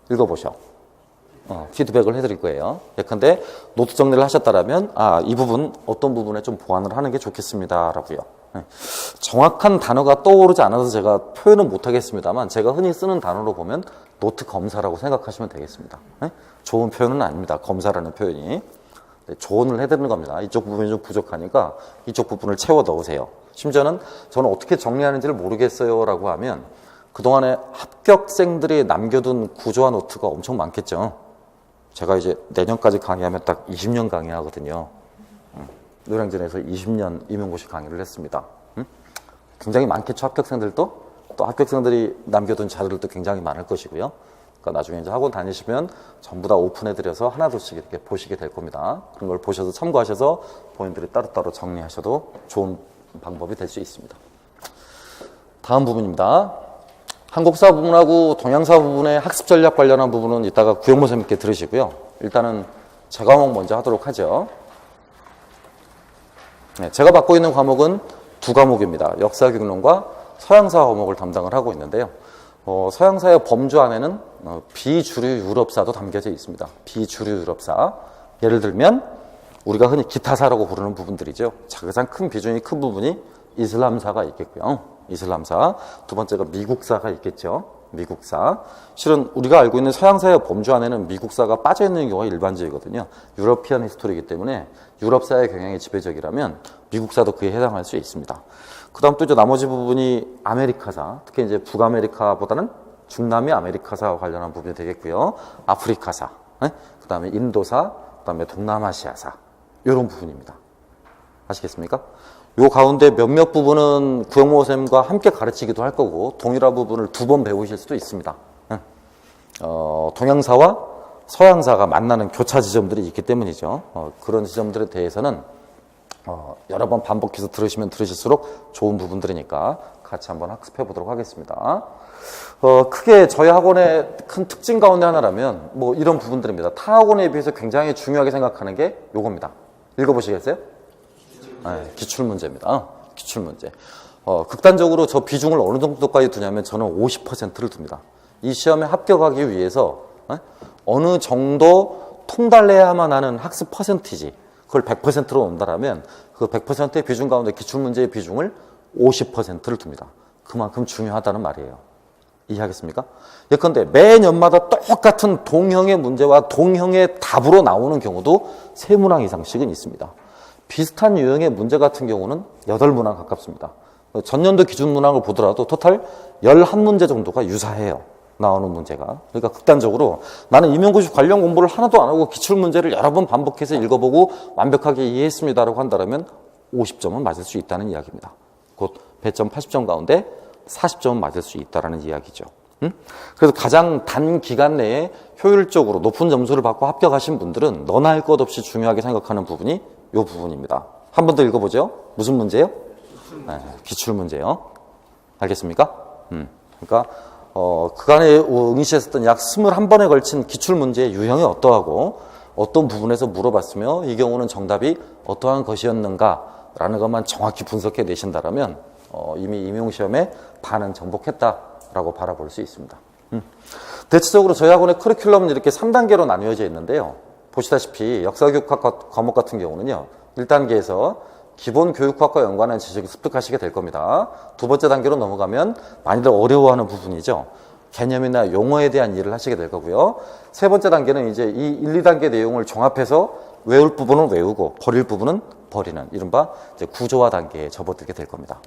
읽어보셔. 피드백을 해드릴 거예요. 예컨대 노트 정리를 하셨다면 이 부분 어떤 부분에 좀 보완을 하는 게 좋겠습니다 라고요. 정확한 단어가 떠오르지 않아서 제가 표현은 못하겠습니다만 제가 흔히 쓰는 단어로 보면 노트 검사라고 생각하시면 되겠습니다. 좋은 표현은 아닙니다. 검사라는 표현이. 조언을 해드리는 겁니다. 이쪽 부분이 좀 부족하니까 이쪽 부분을 채워 넣으세요. 심지어는 저는 어떻게 정리하는지를 모르겠어요 라고 하면 그동안에 합격생들이 남겨둔 구조화 노트가 엄청 많겠죠. 제가 이제 내년까지 강의하면 딱 20년 강의하거든요. 노량진에서 20년 임용고시 강의를 했습니다. 굉장히 많겠죠. 합격생들도. 또 합격생들이 남겨둔 자료들도 굉장히 많을 것이고요. 그러니까 나중에 이제 학원 다니시면 전부 다 오픈해드려서 하나둘씩 이렇게 보시게 될 겁니다. 그런 걸 보셔서 참고하셔서 본인들이 따로따로 정리하셔도 좋은 방법이 될 수 있습니다. 다음 부분입니다. 한국사 부분하고 동양사 부분의 학습 전략 관련한 부분은 이따가 구영모 선생님께 들으시고요. 일단은 제 과목 먼저 하도록 하죠. 네, 제가 맡고 있는 과목은 두 과목입니다. 역사교육론과 서양사 과목을 담당을 하고 있는데요. 서양사의 범주 안에는 비주류 유럽사도 담겨져 있습니다. 비주류 유럽사. 예를 들면 우리가 흔히 기타사라고 부르는 부분들이죠. 가장 큰 비중이 큰 부분이 이슬람사가 있겠고요. 이슬람사. 두 번째가 미국사가 있겠죠. 미국사. 실은 우리가 알고 있는 서양사의 범주 안에는 미국사가 빠져있는 경우가 일반적이거든요. 유러피안 히스토리이기 때문에 유럽사의 경향이 지배적이라면 미국사도 그에 해당할 수 있습니다. 그 다음 또 이제 나머지 부분이 아메리카사, 특히 이제 북아메리카보다는 중남미 아메리카사와 관련한 부분이 되겠고요. 아프리카사, 그 다음에 인도사, 그 다음에 동남아시아사, 이런 부분입니다. 아시겠습니까? 요 가운데 몇몇 부분은 구영모 선생님과 함께 가르치기도 할 거고, 동일한 부분을 두 번 배우실 수도 있습니다. 동양사와 서양사가 만나는 교차 지점들이 있기 때문이죠. 그런 지점들에 대해서는 여러 번 반복해서 들으시면 들으실수록 좋은 부분들이니까 같이 한번 학습해 보도록 하겠습니다. 크게 저희 학원의 큰 특징 가운데 하나라면 뭐 이런 부분들입니다. 타 학원에 비해서 굉장히 중요하게 생각하는 게 요겁니다. 읽어보시겠어요? 네, 기출문제입니다. 기출문제. 극단적으로 저 비중을 어느 정도까지 두냐면 저는 50%를 둡니다. 이 시험에 합격하기 위해서 어느 정도 통달해야만 하는 학습 퍼센티지, 그걸 100%로 온다라면 그 100%의 비중 가운데 기출문제의 비중을 50%를 둡니다. 그만큼 중요하다는 말이에요. 이해하겠습니까? 예컨대 매년마다 똑같은 동형의 문제와 동형의 답으로 나오는 경우도 3문항 이상씩은 있습니다. 비슷한 유형의 문제 같은 경우는 8문항 가깝습니다. 전년도 기준문항을 보더라도 토탈 11문제 정도가 유사해요. 나오는 문제가. 그러니까 극단적으로 나는 임용고시 관련 공부를 하나도 안 하고 기출문제를 여러 번 반복해서 읽어보고 완벽하게 이해했습니다라고 한다면 50점은 맞을 수 있다는 이야기입니다. 곧 배점 80점 가운데 40점은 맞을 수 있다는 이야기죠. 그래서 가장 단 기간 내에 효율적으로 높은 점수를 받고 합격하신 분들은 너나 할 것 없이 중요하게 생각하는 부분이 이 부분입니다. 한 번 더 읽어보죠. 무슨 문제요? 기출문제요. 알겠습니까? 그러니까 그간에 응시했었던 약 21번에 걸친 기출문제의 유형이 어떠하고 어떤 부분에서 물어봤으며 이 경우는 정답이 어떠한 것이었는가라는 것만 정확히 분석해 내신다라면 이미 임용시험에 반은 정복했다라고 바라볼 수 있습니다. 대체적으로 저희 학원의 커리큘럼은 이렇게 3단계로 나뉘어져 있는데요. 보시다시피 역사교육학 과목 같은 경우는요. 1단계에서 기본 교육학과 연관한 지식을 습득하시게 될 겁니다. 두 번째 단계로 넘어가면 많이들 어려워하는 부분이죠. 개념이나 용어에 대한 이해를 하시게 될 거고요. 세 번째 단계는 이제 이 1, 2단계 내용을 종합해서 외울 부분은 외우고 버릴 부분은 버리는 이른바 이제 구조화 단계에 접어들게 될 겁니다.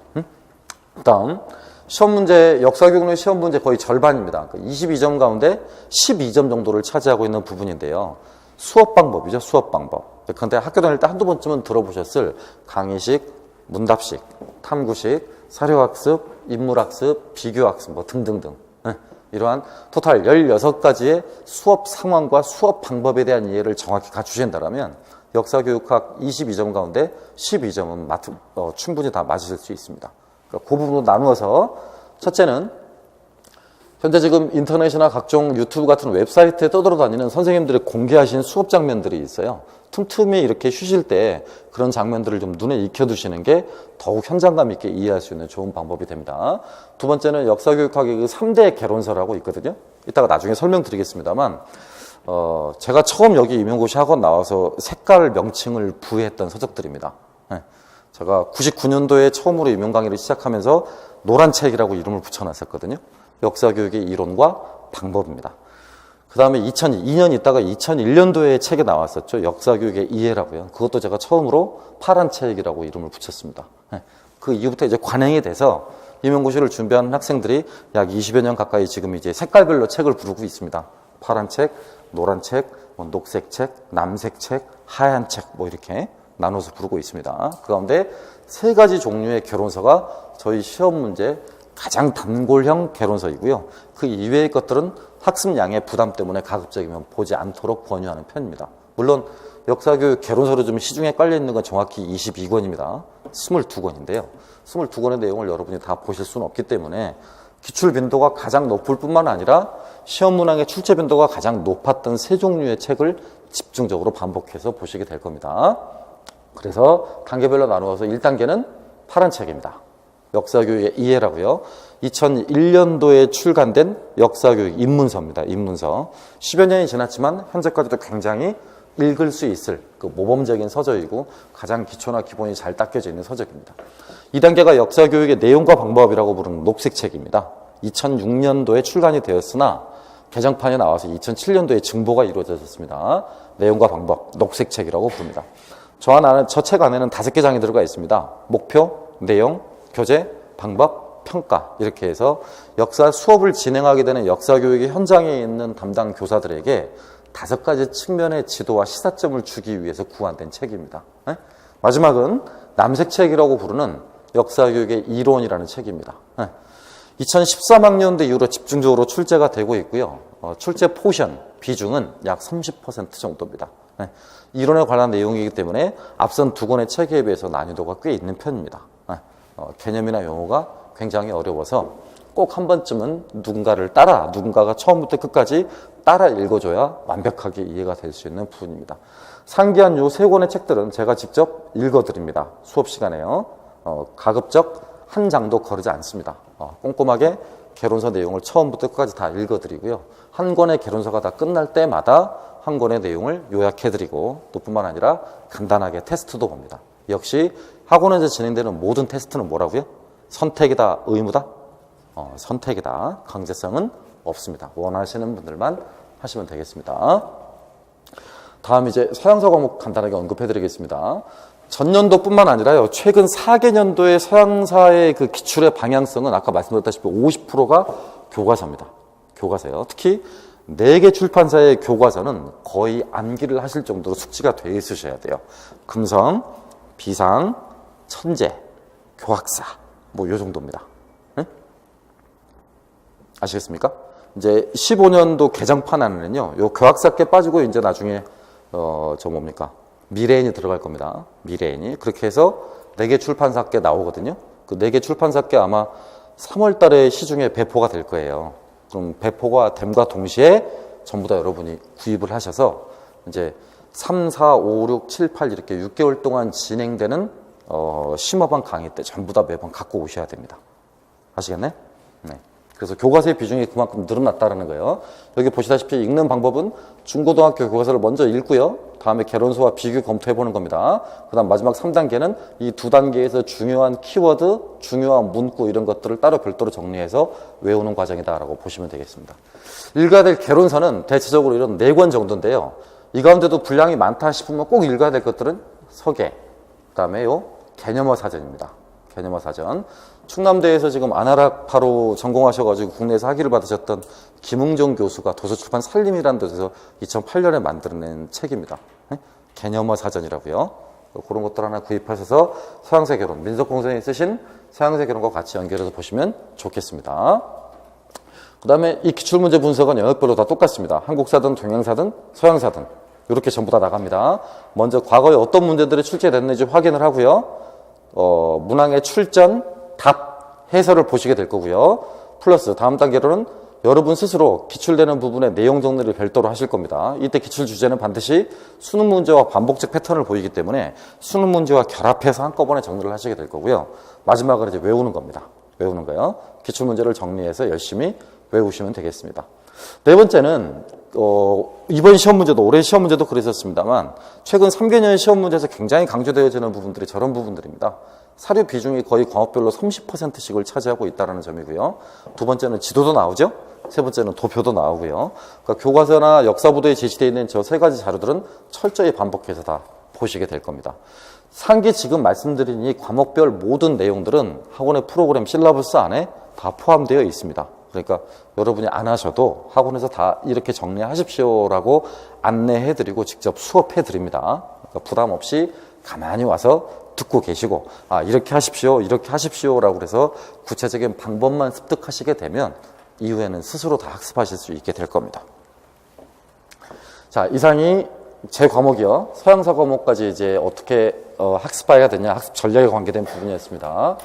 다음 시험 문제, 역사교육의 시험 문제 거의 절반입니다. 22점 가운데 12점 정도를 차지하고 있는 부분인데요. 수업 방법이죠. 수업 방법. 그런데 학교 다닐 때 한두 번쯤은 들어보셨을 강의식, 문답식, 탐구식, 사료학습, 인물학습, 비교학습 뭐 등등등 이러한 토탈 16가지의 수업 상황과 수업 방법에 대한 이해를 정확히 갖추신다면 역사교육학 22점 가운데 12점은 충분히 다 맞으실 수 있습니다. 그러니까 그 부분으로 나누어서 첫째는 현재 지금 인터넷이나 각종 유튜브 같은 웹사이트에 떠돌아다니는 선생님들이 공개하신 수업 장면들이 있어요. 틈틈이 이렇게 쉬실 때 그런 장면들을 좀 눈에 익혀두시는 게 더욱 현장감 있게 이해할 수 있는 좋은 방법이 됩니다. 두 번째는 역사교육학의 그 3대 개론서라고 있거든요. 이따가 나중에 설명드리겠습니다만 제가 처음 여기 임용고시 학원 나와서 색깔 명칭을 부여했던 서적들입니다. 제가 99년도에 처음으로 임용 강의를 시작하면서 노란 책이라고 이름을 붙여놨었거든요. 역사교육의 이론과 방법입니다. 그 다음에 2002년 있다가 2001년도에 책에 나왔었죠. 역사교육의 이해라고요. 그것도 제가 처음으로 파란 책이라고 이름을 붙였습니다. 그 이후부터 이제 관행이 돼서 임용고시를 준비하는 학생들이 약 20여 년 가까이 지금 이제 색깔별로 책을 부르고 있습니다. 파란 책, 노란 책, 녹색 책, 남색 책, 하얀 책 뭐 이렇게 나눠서 부르고 있습니다. 그 가운데 3가지 종류의 개론서가 저희 시험 문제 가장 단골형 개론서이고요. 그 이외의 것들은 학습량의 부담 때문에 가급적이면 보지 않도록 권유하는 편입니다. 물론 역사교육 개론서로 좀 시중에 깔려있는 건 정확히 22권입니다. 22권인데요. 22권의 내용을 여러분이 다 보실 수는 없기 때문에 기출 빈도가 가장 높을 뿐만 아니라 시험 문항의 출제 빈도가 가장 높았던 3종류의 책을 집중적으로 반복해서 보시게 될 겁니다. 그래서 단계별로 나누어서 1단계는 파란 책입니다. 역사교육의 이해라고요. 2001년도에 출간된 역사교육 입문서입니다. 입문서. 10여 년이 지났지만 현재까지도 굉장히 읽을 수 있을 그 모범적인 서적이고 가장 기초나 기본이 잘 닦여져 있는 서적입니다. 2단계가 역사교육의 내용과 방법이라고 부르는 녹색책입니다. 2006년도에 출간이 되었으나 개정판이 나와서 2007년도에 증보가 이루어졌습니다. 내용과 방법, 녹색책이라고 부릅니다. 저 책 안에는 5개 장이 들어가 있습니다. 목표, 내용, 교재, 방법, 평가 이렇게 해서 역사 수업을 진행하게 되는 역사교육의 현장에 있는 담당 교사들에게 5가지 측면의 지도와 시사점을 주기 위해서 구안된 책입니다. 마지막은 남색책이라고 부르는 역사교육의 이론이라는 책입니다. 2013학년도 이후로 집중적으로 출제가 되고 있고요. 출제 포션, 비중은 약 30% 정도입니다. 이론에 관한 내용이기 때문에 앞선 2권의 책에 비해서 난이도가 꽤 있는 편입니다. 개념이나 용어가 굉장히 어려워서 꼭 한 번쯤은 누군가가 처음부터 끝까지 따라 읽어줘야 완벽하게 이해가 될 수 있는 부분입니다. 상기한 요 3권의 책들은 제가 직접 읽어드립니다. 수업 시간에요. 가급적 한 장도 거르지 않습니다. 꼼꼼하게 개론서 내용을 처음부터 끝까지 다 읽어드리고요. 한 권의 개론서가 다 끝날 때마다 한 권의 내용을 요약해드리고 또 뿐만 아니라 간단하게 테스트도 봅니다. 역시 학원에서 진행되는 모든 테스트는 뭐라고요? 선택이다, 의무다? 선택이다. 강제성은 없습니다. 원하시는 분들만 하시면 되겠습니다. 다음 이제 서양사 과목 간단하게 언급해드리겠습니다. 전년도뿐만 아니라요. 최근 4개년도의 서양사의 그 기출의 방향성은 아까 말씀드렸다시피 50%가 교과서입니다. 교과서요. 특히 4개 출판사의 교과서는 거의 암기를 하실 정도로 숙지가 돼 있으셔야 돼요. 금성, 비상, 천재, 교학사 뭐 요 정도입니다. 네? 아시겠습니까? 이제 15년도 개정판 안에는요. 요 교학사께 빠지고 이제 나중에 미래인이 들어갈 겁니다. 미래인이. 그렇게 해서 4개 출판사께 나오거든요. 그 4개 출판사께 아마 3월 달에 시중에 배포가 될 거예요. 그럼 배포가 됨과 동시에 전부 다 여러분이 구입을 하셔서 이제 3, 4, 5, 6, 7, 8 이렇게 6개월 동안 진행되는 심화반 강의 때 전부 다 매번 갖고 오셔야 됩니다. 아시겠네? 네. 그래서 교과서의 비중이 그만큼 늘어났다는 거예요. 여기 보시다시피 읽는 방법은 중고등학교 교과서를 먼저 읽고요. 다음에 개론서와 비교 검토해보는 겁니다. 그 다음 마지막 3단계는 이 2단계에서 중요한 키워드, 중요한 문구 이런 것들을 따로 별도로 정리해서 외우는 과정이다라고 보시면 되겠습니다. 읽어야 될 개론서는 대체적으로 이런 4권 정도인데요. 이 가운데도 분량이 많다 싶으면 꼭 읽어야 될 것들은 서계, 그 다음에 요 개념어 사전입니다. 개념어 사전. 충남대에서 지금 안화학파로 전공하셔가지고 국내에서 학위를 받으셨던 김웅정 교수가 도서출판 살림이라는 데서 2008년에 만들어낸 책입니다. 네? 개념어 사전이라고요. 그런 것들 하나 구입하셔서 서양세 개론, 민속공선이 쓰신 서양세 개론과 같이 연결해서 보시면 좋겠습니다. 그 다음에 이 기출문제 분석은 영역별로 다 똑같습니다. 한국사든 동양사든 서양사든 이렇게 전부 다 나갑니다. 먼저 과거에 어떤 문제들이 출제됐는지 확인을 하고요. 문항의 출전, 답, 해설을 보시게 될 거고요. 플러스 다음 단계로는 여러분 스스로 기출되는 부분의 내용 정리를 별도로 하실 겁니다. 이때 기출 주제는 반드시 수능 문제와 반복적 패턴을 보이기 때문에 수능 문제와 결합해서 한꺼번에 정리를 하시게 될 거고요. 마지막으로 이제 외우는 겁니다. 외우는 거요. 기출 문제를 정리해서 열심히 외우시면 되겠습니다. 네 번째는 이번 시험 문제도 올해 시험 문제도 그랬었습니다만 최근 3개년 시험 문제에서 굉장히 강조되어지는 부분들이 저런 부분들입니다. 사료 비중이 거의 과목별로 30%씩을 차지하고 있다는 점이고요. 두 번째는 지도도 나오죠. 세 번째는 도표도 나오고요. 그러니까 교과서나 역사보도에 제시되어 있는 저 세 가지 자료들은 철저히 반복해서 다 보시게 될 겁니다. 상기 지금 말씀드린 이 과목별 모든 내용들은 학원의 프로그램 실러버스 안에 다 포함되어 있습니다. 그러니까 여러분이 안 하셔도 학원에서 다 이렇게 정리하십시오라고 안내해드리고 직접 수업해드립니다. 그러니까 부담 없이 가만히 와서 듣고 계시고 이렇게 하십시오라고 그래서 구체적인 방법만 습득하시게 되면 이후에는 스스로 다 학습하실 수 있게 될 겁니다. 자, 이상이 제 과목이요. 서양사 과목까지 이제 어떻게 학습해야 되냐, 학습 전략에 관계된 부분이었습니다.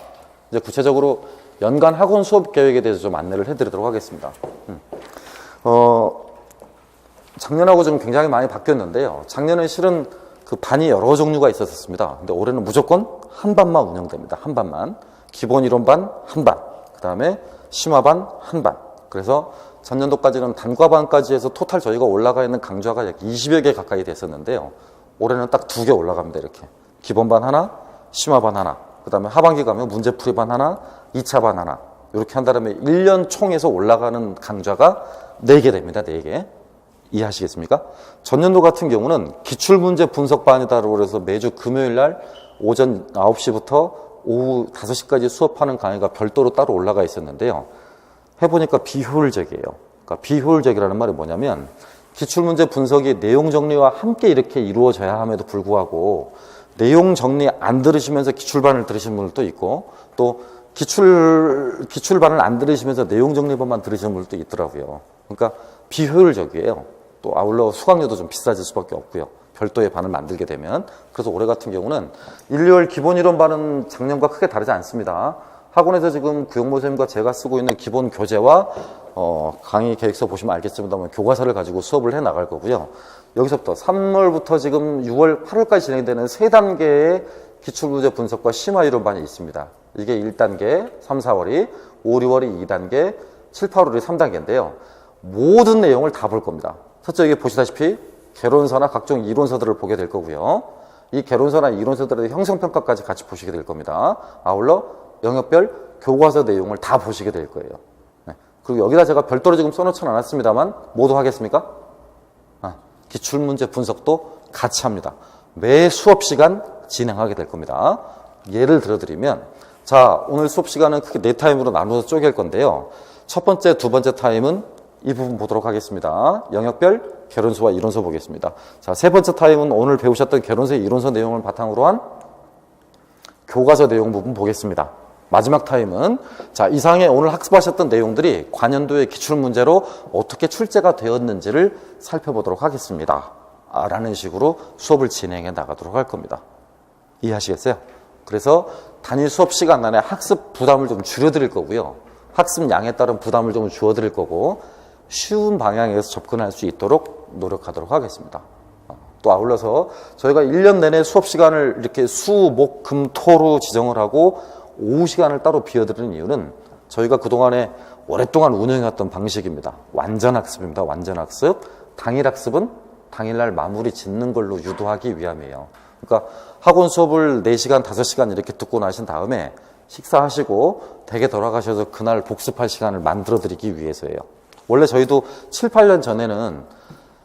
이제 구체적으로 연간 학원 수업 계획에 대해서 좀 안내를 해드리도록 하겠습니다. 작년하고 좀 굉장히 많이 바뀌었는데요. 작년에 실은 그 반이 여러 종류가 있었습니다. 근데 올해는 무조건 한 반만 운영됩니다. 한 반만. 기본 이론반 한 반. 그 다음에 심화반 한 반. 그래서 전년도까지는 단과반까지 해서 토탈 저희가 올라가 있는 강좌가 약 20여 개 가까이 됐었는데요. 올해는 딱 2개 올라갑니다. 이렇게. 기본반 하나, 심화반 하나. 그 다음에 하반기 가면 문제풀이반 하나, 2차반 하나. 이렇게 한 다음에 1년 총에서 올라가는 강좌가 4개 됩니다. 4개. 이해하시겠습니까? 전년도 같은 경우는 기출문제 분석반이다라고 해서 매주 금요일 날 오전 9시부터 오후 5시까지 수업하는 강의가 별도로 따로 올라가 있었는데요. 해보니까 비효율적이에요. 그러니까 비효율적이라는 말이 뭐냐면 기출문제 분석이 내용 정리와 함께 이렇게 이루어져야 함에도 불구하고 내용 정리 안 들으시면서 기출반을 들으신 분들도 있고 또 기출반을 안 들으시면서 내용 정리반만 들으시는 분들도 있더라고요. 그러니까 비효율적이에요. 또 아울러 수강료도 좀 비싸질 수밖에 없고요. 별도의 반을 만들게 되면. 그래서 올해 같은 경우는 1, 2월 기본 이론반은 작년과 크게 다르지 않습니다. 학원에서 지금 구영모 선생님과 제가 쓰고 있는 기본 교재와 강의 계획서 보시면 알겠습니다만 교과서를 가지고 수업을 해 나갈 거고요. 여기서부터 3월부터 지금 6월, 8월까지 진행되는 3단계의 기출문제 분석과 심화 이론반이 있습니다. 이게 1단계, 3, 4월이, 5, 6월이 2단계, 7, 8월이 3단계인데요. 모든 내용을 다 볼 겁니다. 서쪽에 보시다시피 개론서나 각종 이론서들을 보게 될 거고요. 이 개론서나 이론서들의 형성평가까지 같이 보시게 될 겁니다. 아울러 영역별 교과서 내용을 다 보시게 될 거예요. 네. 그리고 여기다 제가 별도로 지금 써놓지는 않았습니다만 모두 하겠습니까? 기출문제 분석도 같이 합니다. 매 수업 시간 진행하게 될 겁니다. 예를 들어드리면 자, 오늘 수업 시간은 크게 4타임으로 나눠서 쪼갤 건데요. 첫 번째, 두 번째 타임은 이 부분 보도록 하겠습니다. 영역별 개론서와 이론서 보겠습니다. 자, 세 번째 타임은 오늘 배우셨던 개론서의 이론서 내용을 바탕으로 한 교과서 내용 부분 보겠습니다. 마지막 타임은 자, 이상의 오늘 학습하셨던 내용들이 관연도의 기출문제로 어떻게 출제가 되었는지를 살펴보도록 하겠습니다. 라는 식으로 수업을 진행해 나가도록 할 겁니다. 이해하시겠어요? 그래서 단위 수업 시간 안에 학습 부담을 좀 줄여드릴 거고요. 학습 양에 따른 부담을 좀 줄여드릴 거고 쉬운 방향에서 접근할 수 있도록 노력하도록 하겠습니다. 또 아울러서 저희가 1년 내내 수업 시간을 이렇게 수, 목, 금, 토로 지정을 하고 오후 시간을 따로 비워드리는 이유는 저희가 그동안에 오랫동안 운영해왔던 방식입니다. 완전학습입니다. 완전학습. 당일학습은 당일날 마무리 짓는 걸로 유도하기 위함이에요. 그러니까 학원 수업을 4시간, 5시간 이렇게 듣고 나신 다음에 식사하시고 댁에 돌아가셔서 그날 복습할 시간을 만들어드리기 위해서예요. 원래 저희도 7, 8년 전에는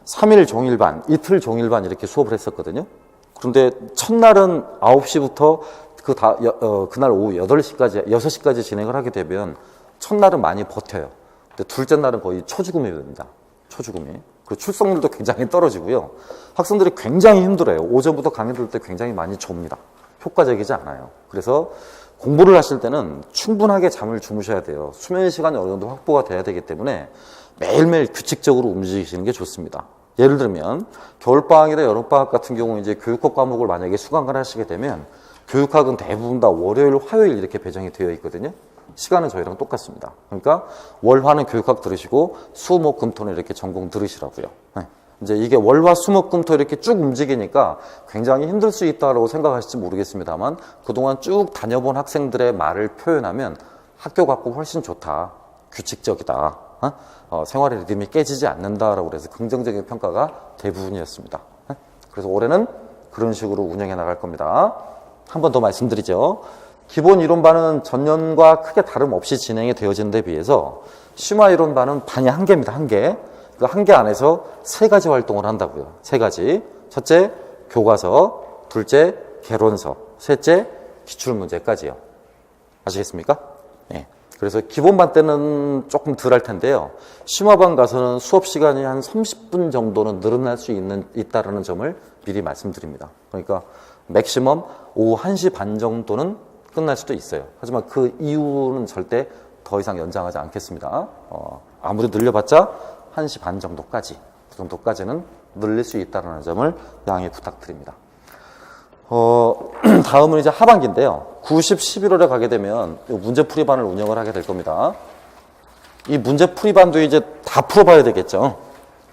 3일 종일반, 이틀 종일반 이렇게 수업을 했었거든요. 그런데 첫날은 9시부터 그날 오후 8시까지, 6시까지 진행을 하게 되면 첫날은 많이 버텨요. 근데 둘째 날은 거의 초죽음이 됩니다. 초죽음이. 그리고 출석률도 굉장히 떨어지고요. 학생들이 굉장히 힘들어요. 오전부터 강의 들을 때 굉장히 많이 졸립니다. 효과적이지 않아요. 그래서 공부를 하실 때는 충분하게 잠을 주무셔야 돼요. 수면 시간이 어느 정도 확보가 돼야 되기 때문에 매일매일 규칙적으로 움직이시는 게 좋습니다. 예를 들면 겨울방학이나 여름방학 같은 경우 이제 교육학 과목을 만약에 수강을 하시게 되면 교육학은 대부분 다 월요일, 화요일 이렇게 배정이 되어 있거든요. 시간은 저희랑 똑같습니다. 그러니까 월화는 교육학 들으시고 수, 목, 금, 토는 이렇게 전공 들으시라고요. 이제 이게 월화, 수, 목, 금, 토 이렇게 쭉 움직이니까 굉장히 힘들 수 있다고 생각하실지 모르겠습니다만 그동안 쭉 다녀본 학생들의 말을 표현하면 학교 갖고 훨씬 좋다. 규칙적이다. 생활의 리듬이 깨지지 않는다라고 그래서 긍정적인 평가가 대부분이었습니다. 그래서 올해는 그런 식으로 운영해 나갈 겁니다. 한 번 더 말씀드리죠. 기본 이론반은 전년과 크게 다름없이 진행이 되어지는 데 비해서 심화 이론반은 반이 1개입니다. 1개. 그 1개 안에서 3가지 활동을 한다고요. 3가지. 첫째, 교과서. 둘째, 개론서. 셋째, 기출문제까지요. 아시겠습니까? 네. 그래서 기본반 때는 조금 덜 할 텐데요. 심화반 가서는 수업 시간이 한 30분 정도는 늘어날 수 있다는 점을 미리 말씀드립니다. 그러니까 맥시멈 오후 1시 반 정도는 끝날 수도 있어요. 하지만 그 이후는 절대 더 이상 연장하지 않겠습니다. 아무리 늘려봤자 1시 반 정도까지, 그 정도까지는 늘릴 수 있다는 점을 양해 부탁드립니다. 다음은 이제 하반기인데요. 90, 11월에 가게 되면 문제풀이반을 운영을 하게 될 겁니다. 이 문제풀이반도 이제 다 풀어봐야 되겠죠.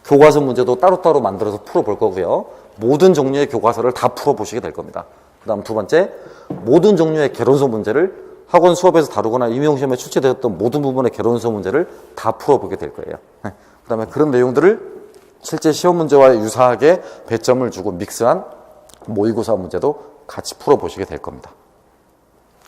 교과서 문제도 따로따로 만들어서 풀어볼 거고요. 모든 종류의 교과서를 다 풀어보시게 될 겁니다. 그 다음 두 번째, 모든 종류의 개론서 문제를 학원 수업에서 다루거나 임용시험에 출제되었던 모든 부분의 개론서 문제를 다 풀어보게 될 거예요. 그 다음에 그런 내용들을 실제 시험 문제와 유사하게 배점을 주고 믹스한 모의고사 문제도 같이 풀어보시게 될 겁니다.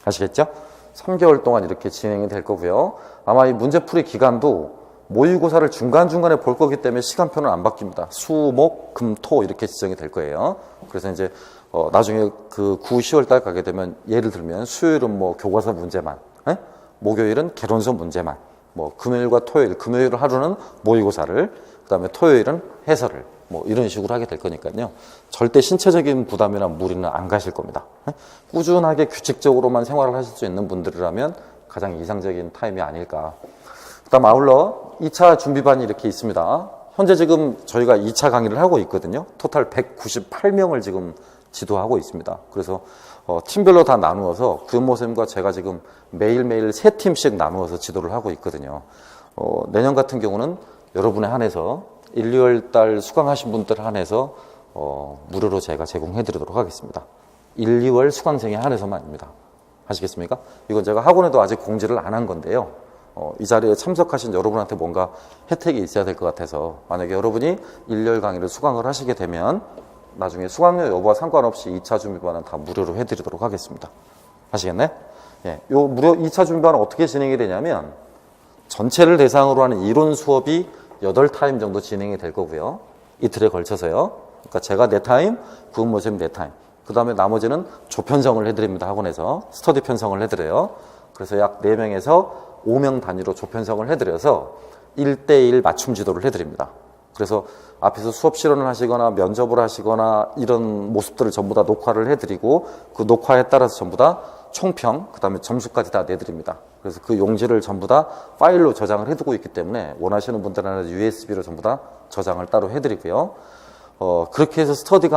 아시겠죠? 3개월 동안 이렇게 진행이 될 거고요. 아마 이 문제풀이 기간도 모의고사를 중간중간에 볼 거기 때문에 시간표는 안 바뀝니다. 수, 목, 금, 토 이렇게 지정이 될 거예요. 그래서 이제 나중에 그 9, 10월 달 가게 되면 예를 들면 수요일은 뭐 교과서 문제만, 목요일은 개론서 문제만, 뭐 금요일과 토요일, 금요일 하루는 모의고사를, 그 다음에 토요일은 해설을 뭐 이런 식으로 하게 될 거니까요. 절대 신체적인 부담이나 무리는 안 가실 겁니다. 꾸준하게 규칙적으로만 생활을 하실 수 있는 분들이라면 가장 이상적인 타임이 아닐까. 그 다음 아울러 2차 준비반이 이렇게 있습니다. 현재 지금 저희가 2차 강의를 하고 있거든요. 토탈 198명을 지금 지도하고 있습니다. 그래서 팀별로 다 나누어서 구현모 선생님과 제가 지금 매일매일 3팀씩 나누어서 지도를 하고 있거든요. 내년 같은 경우는 여러분에 한해서 1, 2월 달 수강하신 분들 한해서 무료로 제가 제공해 드리도록 하겠습니다. 1, 2월 수강생에 한해서만입니다. 아시겠습니까? 이건 제가 학원에도 아직 공지를 안 한 건데요. 이 자리에 참석하신 여러분한테 뭔가 혜택이 있어야 될 것 같아서 만약에 여러분이 1월 강의를 수강을 하시게 되면 나중에 수강료 여부와 상관없이 2차 준비반은 다 무료로 해드리도록 하겠습니다. 아시겠네? 예, 요 무료 2차 준비반은 어떻게 진행이 되냐면 전체를 대상으로 하는 이론 수업이 8타임 정도 진행이 될 거고요. 이틀에 걸쳐서요. 그러니까 제가 4타임, 구은모 선생님 4타임. 그 다음에 나머지는 조편성을 해드립니다. 학원에서. 스터디 편성을 해드려요. 그래서 약 4명에서 5명 단위로 조편성을 해드려서 1대1 맞춤 지도를 해드립니다. 그래서 앞에서 수업 실현을 하시거나 면접을 하시거나 이런 모습들을 전부 다 녹화를 해드리고 그 녹화에 따라서 전부 다 총평, 그 다음에 점수까지 다 내드립니다. 그래서 그 용지를 전부 다 파일로 저장을 해두고 있기 때문에 원하시는 분들은 USB로 전부 다 저장을 따로 해드리고요. 그렇게 해서 스터디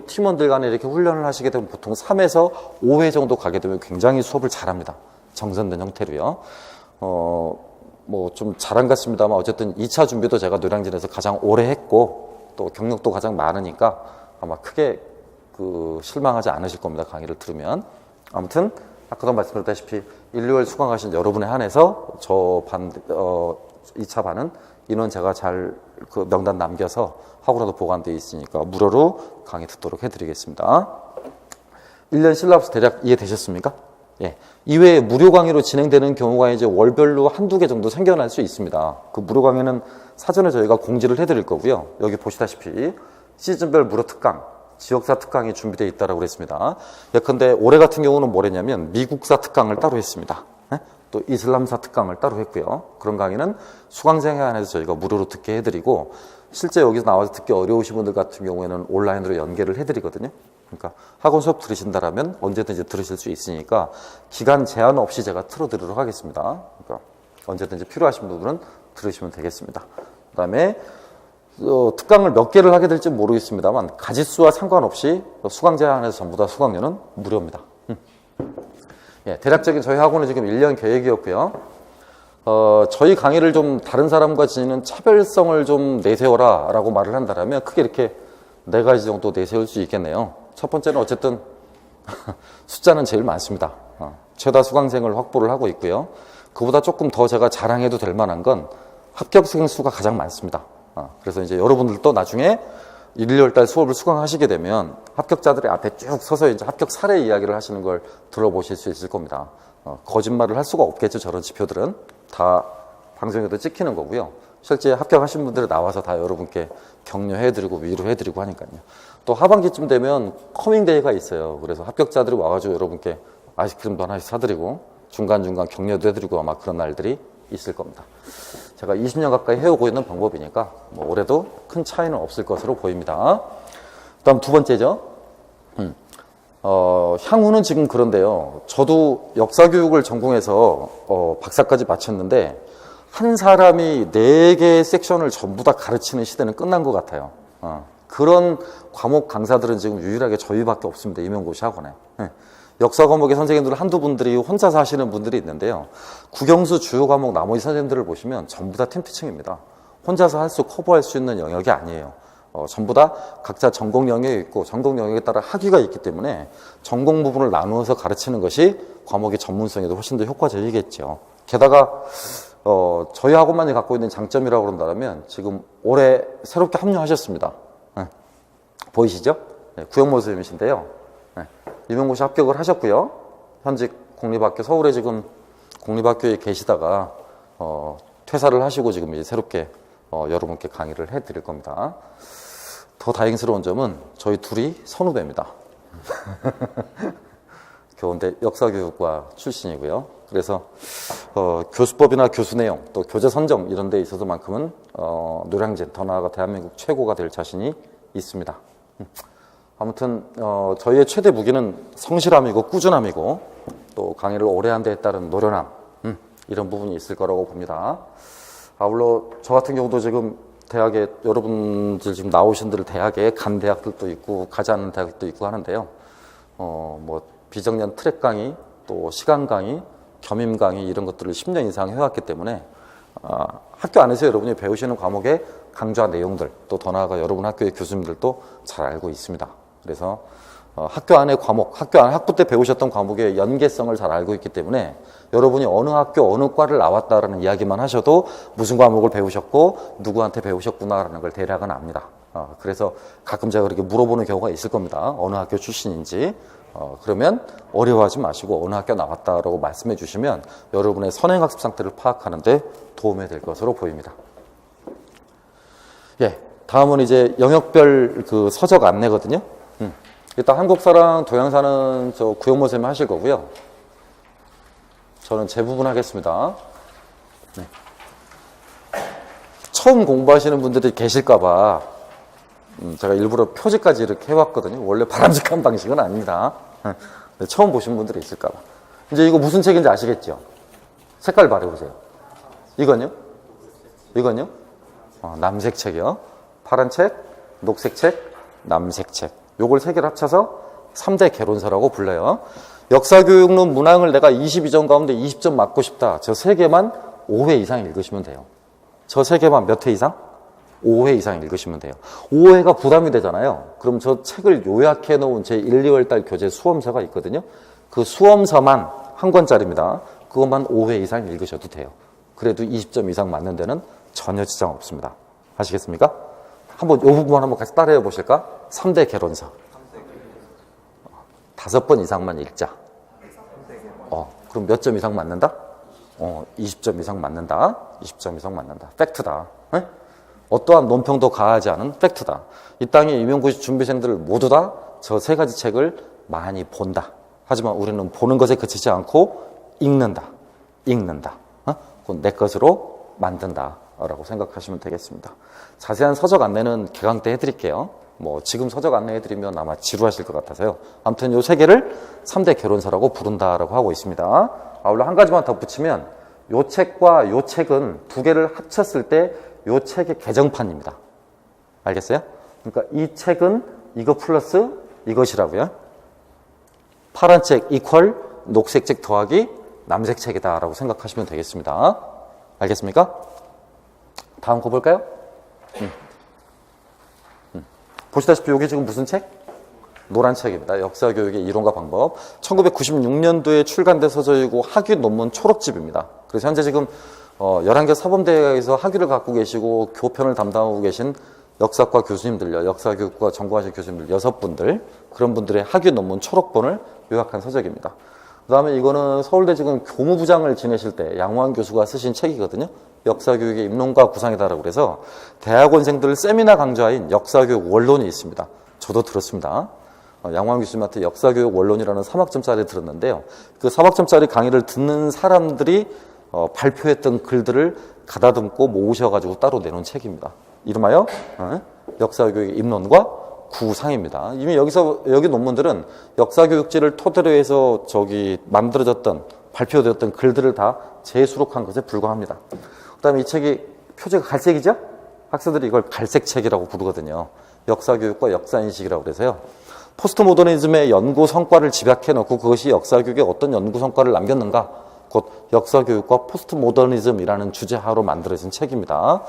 팀원들 간에 이렇게 훈련을 하시게 되면 보통 3에서 5회 정도 가게 되면 굉장히 수업을 잘합니다. 정선된 형태로요. 뭐 좀 잘한 것 같습니다만 어쨌든 2차 준비도 제가 노량진에서 가장 오래 했고 또 경력도 가장 많으니까 아마 크게 실망하지 않으실 겁니다. 강의를 들으면. 아무튼 아까도 말씀드렸다시피 1, 2월 수강하신 여러분에 한해서 저 반, 2차 반은 인원 제가 잘 명단 남겨서 하고라도 보관되어 있으니까 무료로 강의 듣도록 해드리겠습니다. 1년 실라버스 대략 이해되셨습니까? 예. 이외에 무료 강의로 진행되는 경우가 이제 월별로 한두 개 정도 생겨날 수 있습니다. 그 무료 강의는 사전에 저희가 공지를 해드릴 거고요. 여기 보시다시피 시즌별 무료 특강, 지역사 특강이 준비되어 있다고 그랬습니다. 예컨대 올해 같은 경우는 뭐랬냐면 미국사 특강을 따로 했습니다. 또 이슬람사 특강을 따로 했고요. 그런 강의는 수강생에 한해서 저희가 무료로 듣게 해드리고 실제 여기서 나와서 듣기 어려우신 분들 같은 경우에는 온라인으로 연계를 해드리거든요. 그러니까 학원 수업 들으신다라면 언제든지 들으실 수 있으니까 기간 제한 없이 제가 틀어드리도록 하겠습니다. 그러니까 언제든지 필요하신 분들은 들으시면 되겠습니다. 그 다음에 특강을 몇 개를 하게 될지 모르겠습니다만 가지수와 상관없이 수강 제한에서 전부 다 수강료는 무료입니다. 예, 대략적인 저희 학원은 지금 1년 계획이었고요. 저희 강의를 좀 다른 사람과 지니는 차별성을 좀 내세워라 라고 말을 한다면 크게 이렇게 4가지 정도 내세울 수 있겠네요. 첫 번째는 어쨌든 숫자는 제일 많습니다. 최다 수강생을 확보를 하고 있고요. 그보다 조금 더 제가 자랑해도 될 만한 건 합격생 수가 가장 많습니다. 그래서 이제 여러분들도 나중에 1, 2월 달 수업을 수강하시게 되면 합격자들의 앞에 쭉 서서 이제 합격 사례 이야기를 하시는 걸 들어보실 수 있을 겁니다. 거짓말을 할 수가 없겠죠. 저런 지표들은 다 방송에도 찍히는 거고요. 실제 합격하신 분들이 나와서 다 여러분께 격려해드리고 위로해드리고 하니까요. 또 하반기쯤 되면 커밍데이가 있어요. 그래서 합격자들이 와가지고 여러분께 아이스크림도 하나씩 사드리고 중간중간 격려도 해드리고 아마 그런 날들이 있을 겁니다. 제가 20년 가까이 해오고 있는 방법이니까 뭐 올해도 큰 차이는 없을 것으로 보입니다. 다음 두 번째죠. 향후는 지금 그런데요. 저도 역사교육을 전공해서 박사까지 마쳤는데 한 사람이 4개의 섹션을 전부 다 가르치는 시대는 끝난 것 같아요. 그런 과목 강사들은 지금 유일하게 저희밖에 없습니다. 임용고시 학원에. 역사 과목의 선생님들 한두 분들이 혼자서 하시는 분들이 있는데요. 국영수 주요 과목 나머지 선생님들을 보시면 전부 다 팀티칭입니다. 혼자서 커버할 수 있는 영역이 아니에요. 전부 다 각자 전공 영역이 있고 전공 영역에 따라 학위가 있기 때문에 전공 부분을 나누어서 가르치는 것이 과목의 전문성에도 훨씬 더 효과적이겠죠. 게다가 저희 학원만이 갖고 있는 장점이라고 그런다면 지금 올해 새롭게 합류하셨습니다. 보이시죠? 구영모 선생님이신데요. 임용고시 합격을 하셨고요. 현직 공립학교 서울에 지금 공립학교에 계시다가 퇴사를 하시고 지금 이제 새롭게 여러분께 강의를 해드릴 겁니다. 더 다행스러운 점은 저희 둘이 선후배입니다. 교원대 역사교육과 출신이고요. 그래서 교수법이나 교수 내용 또 교재 선정 이런 데 있어서만큼은 노량진 더 나아가 대한민국 최고가 될 자신이 있습니다. 아무튼 저희의 최대 무기는 성실함이고 꾸준함이고 또 강의를 오래 한 데에 따른 노련함 이런 부분이 있을 거라고 봅니다. 물론 저 같은 경우도 지금 대학에 여러분들 지금 나오신 들 대학에 간 대학들도 있고 가지 않는 대학도 있고 하는데요. 뭐 비정년 트랙 강의 또 시간 강의 겸임 강의 이런 것들을 10년 이상 해왔기 때문에 학교 안에서 여러분이 배우시는 과목의 강좌 내용들 또 더 나아가 여러분 학교의 교수님들도 잘 알고 있습니다. 그래서 학교 안의 과목, 학교 안 학부 때 배우셨던 과목의 연계성을 잘 알고 있기 때문에 여러분이 어느 학교 어느 과를 나왔다라는 이야기만 하셔도 무슨 과목을 배우셨고 누구한테 배우셨구나라는 걸 대략은 압니다. 그래서 가끔 제가 그렇게 물어보는 경우가 있을 겁니다. 어느 학교 출신인지. 그러면 어려워하지 마시고 어느 학교 나왔다라고 말씀해 주시면 여러분의 선행학습 상태를 파악하는 데 도움이 될 것으로 보입니다. 예, 다음은 이제 영역별 그 서적 안내거든요. 일단 한국사랑 동양사는 저 구영모 선생님이 하실 거고요. 저는 제 부분 하겠습니다. 네. 처음 공부하시는 분들이 계실까봐 제가 일부러 표지까지 이렇게 해왔거든요. 원래 바람직한 방식은 아닙니다. 네, 처음 보신 분들이 있을까봐. 이제 이거 무슨 책인지 아시겠죠? 색깔 말해보세요. 이건요? 이건요? 남색 책이요. 파란 책, 녹색 책, 남색 책. 요걸 세 개를 합쳐서 3대 개론서라고 불러요. 역사교육론 문항을 내가 22점 가운데 20점 맞고 싶다. 저 세 개만 5회 이상 읽으시면 돼요. 저 세 개만 몇 회 이상? 5회 이상 읽으시면 돼요. 5회가 부담이 되잖아요. 그럼 저 책을 요약해 놓은 제 1, 2월 달 교재 수험서가 있거든요. 그 수험서만 한 권짜리입니다. 그것만 5회 이상 읽으셔도 돼요. 그래도 20점 이상 맞는 데는 전혀 지장 없습니다. 아시겠습니까? 한번 이 부분만 한번 같이 따라해 보실까? 3대 개론서. 5번 이상만 읽자. 그럼 몇 점 이상 맞는다? 20점 이상 맞는다. 20점 이상 맞는다. 팩트다. 네? 어떠한 논평도 가하지 않은 팩트다. 이 땅의 임용고시 준비생들 모두 다 저 세 가지 책을 많이 본다. 하지만 우리는 보는 것에 그치지 않고 읽는다. 그건 내 것으로 만든다. 라고 생각하시면 되겠습니다. 자세한 서적 안내는 개강 때 해드릴게요. 지금 서적 안내 해드리면 아마 지루하실 것 같아서요. 아무튼 요 세 개를 3대 개론서라고 부른다라고 하고 있습니다. 아울러 한 가지만 덧붙이면 요 책과 요 책은 두 개를 합쳤을 때 요 책의 개정판입니다. 알겠어요? 그러니까 이 책은 이거 플러스 이것이라고요. 파란 책 이퀄 녹색 책 더하기 남색 책이다라고 생각하시면 되겠습니다. 알겠습니까? 다음 거 볼까요? 보시다시피 이게 지금 무슨 책? 노란 책입니다. 역사교육의 이론과 방법. 1996년도에 출간된 서적이고 학위 논문 초록집입니다. 그래서 현재 지금 11개 사범대학에서 학위를 갖고 계시고 교편을 담당하고 계신 역사과 교수님들요. 역사교육과 전공하신 교수님들 6분들. 그런 분들의 학위 논문 초록본을 요약한 서적입니다. 그 다음에 이거는 서울대 지금 교무부장을 지내실 때 양호한 교수가 쓰신 책이거든요. 역사교육의 입론과 구상이다라고 그래서 대학원생들 세미나 강좌인 역사교육 원론이 있습니다. 저도 들었습니다. 양호한 교수님한테 역사교육 원론이라는 3학점짜리 들었는데요. 그 3학점짜리 강의를 듣는 사람들이 발표했던 글들을 가다듬고 모으셔가지고 따로 내놓은 책입니다. 이름하여 역사교육의 입론과 구상입니다. 이미 여기 논문들은 역사교육지를 토대로 해서 만들어졌던 발표되었던 글들을 다 재수록한 것에 불과합니다. 그 다음에 이 책이 표지가 갈색이죠? 학생들이 이걸 갈색책이라고 부르거든요. 역사교육과 역사인식이라고 그래서요. 포스트 모더니즘의 연구 성과를 집약해놓고 그것이 역사교육에 어떤 연구 성과를 남겼는가? 곧 역사교육과 포스트 모더니즘이라는 주제하로 만들어진 책입니다.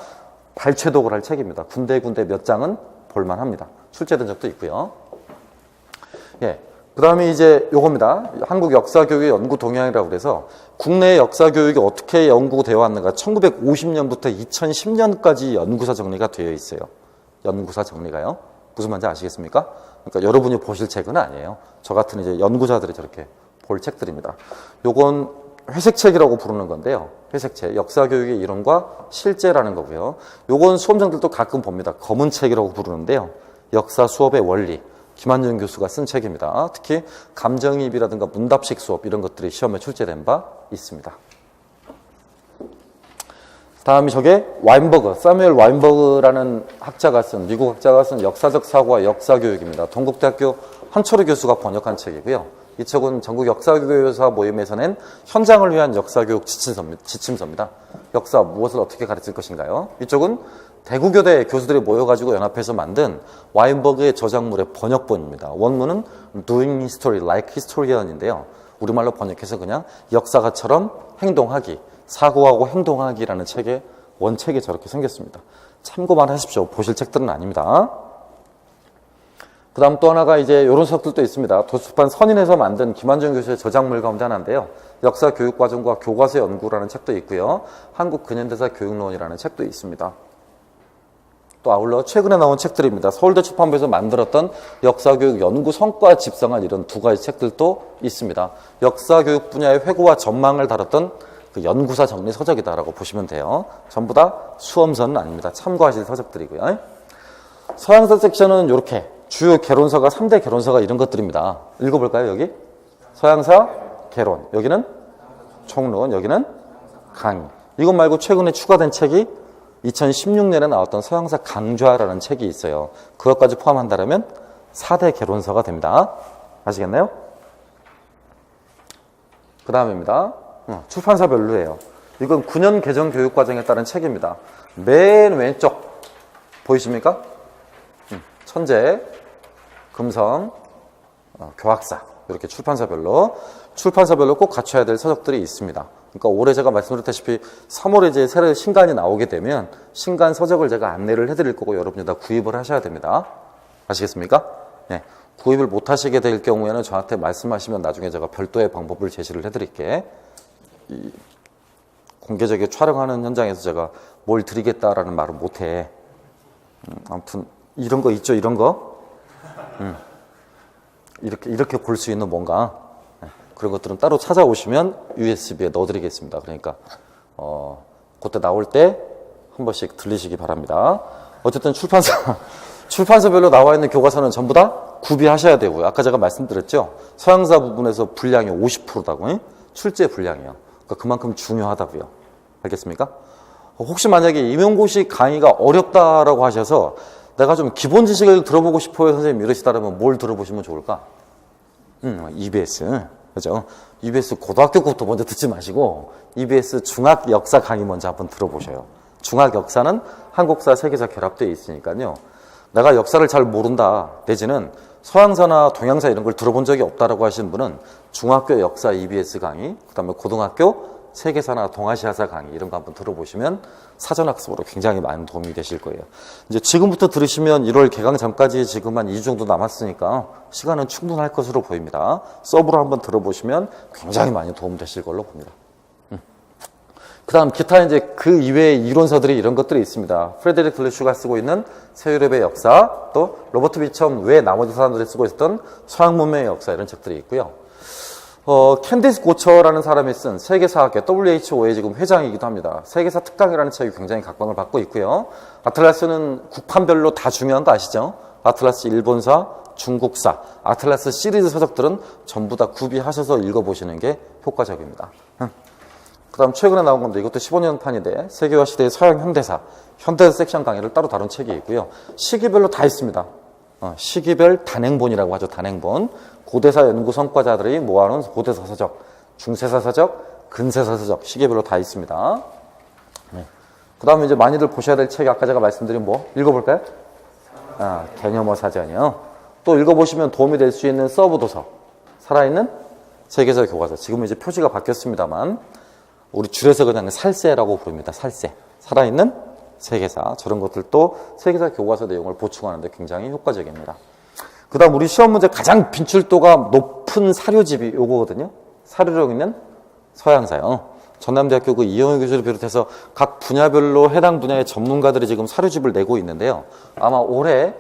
발췌독을 할 책입니다. 군데군데 몇 장은 볼만합니다. 출제된 적도 있고요. 예. 그 다음에 이제 요겁니다. 한국 역사교육의 연구 동향이라고 그래서 국내 역사교육이 어떻게 연구되어 왔는가 1950년부터 2010년까지 연구사 정리가 되어 있어요. 연구사 정리가요. 무슨 말인지 아시겠습니까? 그러니까 여러분이 보실 책은 아니에요. 저 같은 이제 연구자들이 저렇게 볼 책들입니다. 요건 회색책이라고 부르는 건데요. 회색책, 역사교육의 이론과 실제라는 거고요. 요건 수험생들도 가끔 봅니다. 검은 책이라고 부르는데요. 역사 수업의 원리, 김한준 교수가 쓴 책입니다. 특히 감정이입이라든가 문답식 수업 이런 것들이 시험에 출제된 바 있습니다. 다음이 저게 사뮤엘 와인버그라는 미국 학자가 쓴 역사적 사고와 역사교육입니다. 동국대학교 한철우 교수가 번역한 책이고요. 이 책은 전국 역사교사 모임에서 낸 현장을 위한 역사교육 지침서입니다. 역사 무엇을 어떻게 가르칠 것인가요? 이쪽은 대구교대 교수들이 모여가지고 연합해서 만든 와인버그의 저작물의 번역본입니다. 원문은 Doing History Like Historian인데요. 우리말로 번역해서 그냥 역사가처럼 행동하기, 사고하고 행동하기라는 책의 원책이 저렇게 생겼습니다. 참고만 하십시오. 보실 책들은 아닙니다. 그 다음 또 하나가 이제 이런 수업들도 있습니다. 도서출판 선인에서 만든 김한준 교수의 저작물 가운데 하나인데요. 역사 교육과정과 교과서 연구라는 책도 있고요. 한국 근현대사 교육론이라는 책도 있습니다. 또 아울러 최근에 나온 책들입니다. 서울대 출판부에서 만들었던 역사교육 연구 성과 집성한 이런 두 가지 책들도 있습니다. 역사교육 분야의 회고와 전망을 다뤘던 그 연구사 정리 서적이다라고 보시면 돼요. 전부 다 수험서는 아닙니다. 참고하실 서적들이고요. 서양사 섹션은 이렇게 주요 개론서가 3대 개론서가 이런 것들입니다. 읽어볼까요? 여기 서양사 개론, 여기는 총론, 여기는 강의. 이것 말고 최근에 추가된 책이 2016년에 나왔던 서양사 강좌라는 책이 있어요. 그것까지 포함한다면 4대 개론서가 됩니다. 아시겠나요? 그 다음입니다. 출판사별로예요. 이건 9년 개정 교육과정에 따른 책입니다. 맨 왼쪽 보이십니까? 천재, 금성, 교학사 이렇게 출판사별로 꼭 갖춰야 될 서적들이 있습니다. 그러니까 올해 제가 말씀드렸다시피 3월에 이제 새로 신간이 나오게 되면 신간 서적을 제가 안내를 해드릴 거고 여러분이 다 구입을 하셔야 됩니다. 아시겠습니까? 네. 구입을 못 하시게 될 경우에는 저한테 말씀하시면 나중에 제가 별도의 방법을 제시를 해드릴게. 공개적인 촬영하는 현장에서 제가 뭘 드리겠다라는 말을 못해. 아무튼 이런 거 있죠, 이런 거. 이렇게 볼 수 있는 뭔가 그런 것들은 따로 찾아오시면 USB에 넣어드리겠습니다. 그러니까 그때 나올 때 한 번씩 들리시기 바랍니다. 어쨌든 출판사별로 나와 있는 교과서는 전부 다 구비하셔야 되고요. 아까 제가 말씀드렸죠. 서양사 부분에서 분량이 50%다고 출제 분량이요. 그러니까 그만큼 중요하다고요. 알겠습니까? 혹시 만약에 임용고시 강의가 어렵다라고 하셔서 내가 좀 기본 지식을 들어보고 싶어요 선생님 이러시다라면 뭘 들어보시면 좋을까? EBS 그죠? EBS 고등학교 것부터 먼저 듣지 마시고 EBS 중학 역사 강의 먼저 한번 들어보셔요. 중학 역사는 한국사, 세계사 결합되어 있으니까요. 내가 역사를 잘 모른다 내지는 서양사나 동양사 이런 걸 들어본 적이 없다라고 하시는 분은 중학교 역사 EBS 강의, 그 다음에 고등학교 세계사나 동아시아사 강의 이런 거 한번 들어보시면 사전학습으로 굉장히 많은 도움이 되실 거예요. 이제 지금부터 들으시면 1월 개강 전까지 지금 한 2주 정도 남았으니까 시간은 충분할 것으로 보입니다. 서브로 한번 들어보시면 굉장히 많이 도움 되실 걸로 봅니다. 그 다음 기타 이제 그 이외의 이론서들이 이런 것들이 있습니다. 프레데릭 델루슈가 쓰고 있는 서유럽의 역사, 또 로버트 비첨 외 나머지 사람들이 쓰고 있었던 서양 문명의 역사 이런 책들이 있고요. 캔디스 고처라는 사람이 쓴 세계사학회 WHO의 지금 회장이기도 합니다. 세계사 특강이라는 책이 굉장히 각광을 받고 있고요. 아틀라스는 국판별로 다 중요한 거 아시죠? 아틀라스 일본사, 중국사, 아틀라스 시리즈 서적들은 전부 다 구비하셔서 읽어보시는 게 효과적입니다. 그 다음 최근에 나온 건데 이것도 15년 판인데 세계화 시대의 서양 현대사 섹션 강의를 따로 다룬 책이 있고요. 시기별로 다 있습니다. 시기별 단행본이라고 하죠. 단행본. 고대사 연구 성과자들이 모아놓은 고대사 서적, 중세사 서적, 근세사 서적 시기별로 다 있습니다. 그 다음에 이제 많이들 보셔야 될 책이 아까 제가 말씀드린 뭐 읽어볼까요? 개념어 사전이요. 또 읽어보시면 도움이 될 수 있는 서브 도서 살아있는 세계사 교과서. 지금은 이제 표지가 바뀌었습니다만 우리 줄여서 그냥 살세라고 부릅니다. 살세. 살아있는 세계사. 저런 것들도 세계사 교과서 내용을 보충하는 데 굉장히 효과적입니다. 그 다음 우리 시험 문제 가장 빈출도가 높은 사료집이 요거거든요. 사료력 있는 서양사요. 전남대학교 그 이영희 교수를 비롯해서 각 분야별로 해당 분야의 전문가들이 지금 사료집을 내고 있는데요. 아마 올해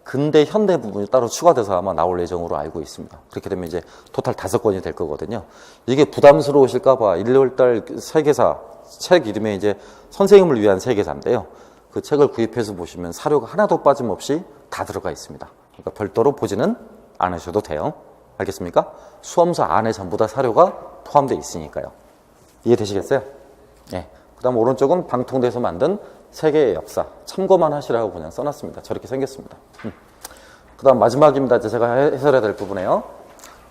근대 현대 부분이 따로 추가돼서 아마 나올 예정으로 알고 있습니다. 그렇게 되면 이제 토탈 5권이 될 거거든요. 이게 부담스러우실까봐 1월달 세계사 책 이름에 이제 선생님을 위한 세계사인데요. 그 책을 구입해서 보시면 사료가 하나도 빠짐없이 다 들어가 있습니다. 그러니까 별도로 보지는 않으셔도 돼요. 알겠습니까? 수험서 안에 전부 다 사료가 포함되어 있으니까요. 이해되시겠어요? 네. 그 다음 오른쪽은 방통대에서 만든 세계의 역사 참고만 하시라고 그냥 써놨습니다. 저렇게 생겼습니다. 그 다음 마지막입니다. 이제 제가 해설해야 될 부분이에요.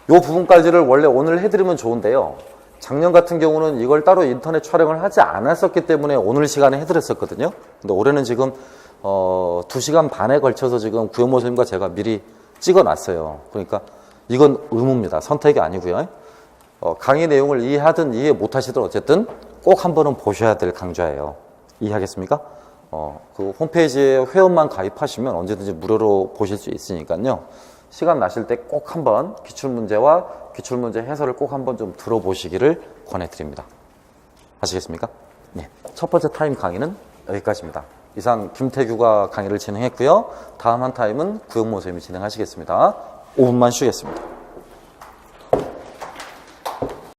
이 부분까지를 원래 오늘 해드리면 좋은데요. 작년 같은 경우는 이걸 따로 인터넷 촬영을 하지 않았었기 때문에 오늘 시간에 해드렸었거든요. 근데 올해는 지금 2시간 반에 걸쳐서 지금 구현모 선생님과 제가 미리 찍어놨어요. 그러니까 이건 의무입니다. 선택이 아니고요. 강의 내용을 이해하든 이해 못하시든 어쨌든 꼭 한 번은 보셔야 될 강좌예요. 이해하겠습니까? 그 홈페이지에 회원만 가입하시면 언제든지 무료로 보실 수 있으니까요. 시간 나실 때 꼭 한번 기출문제와 기출문제 해설을 꼭 한번 좀 들어보시기를 권해드립니다. 아시겠습니까? 네. 첫 번째 타임 강의는 여기까지입니다. 이상 김태규가 강의를 진행했고요. 다음 한 타임은 구영모 선생님이 진행하시겠습니다. 5분만 쉬겠습니다.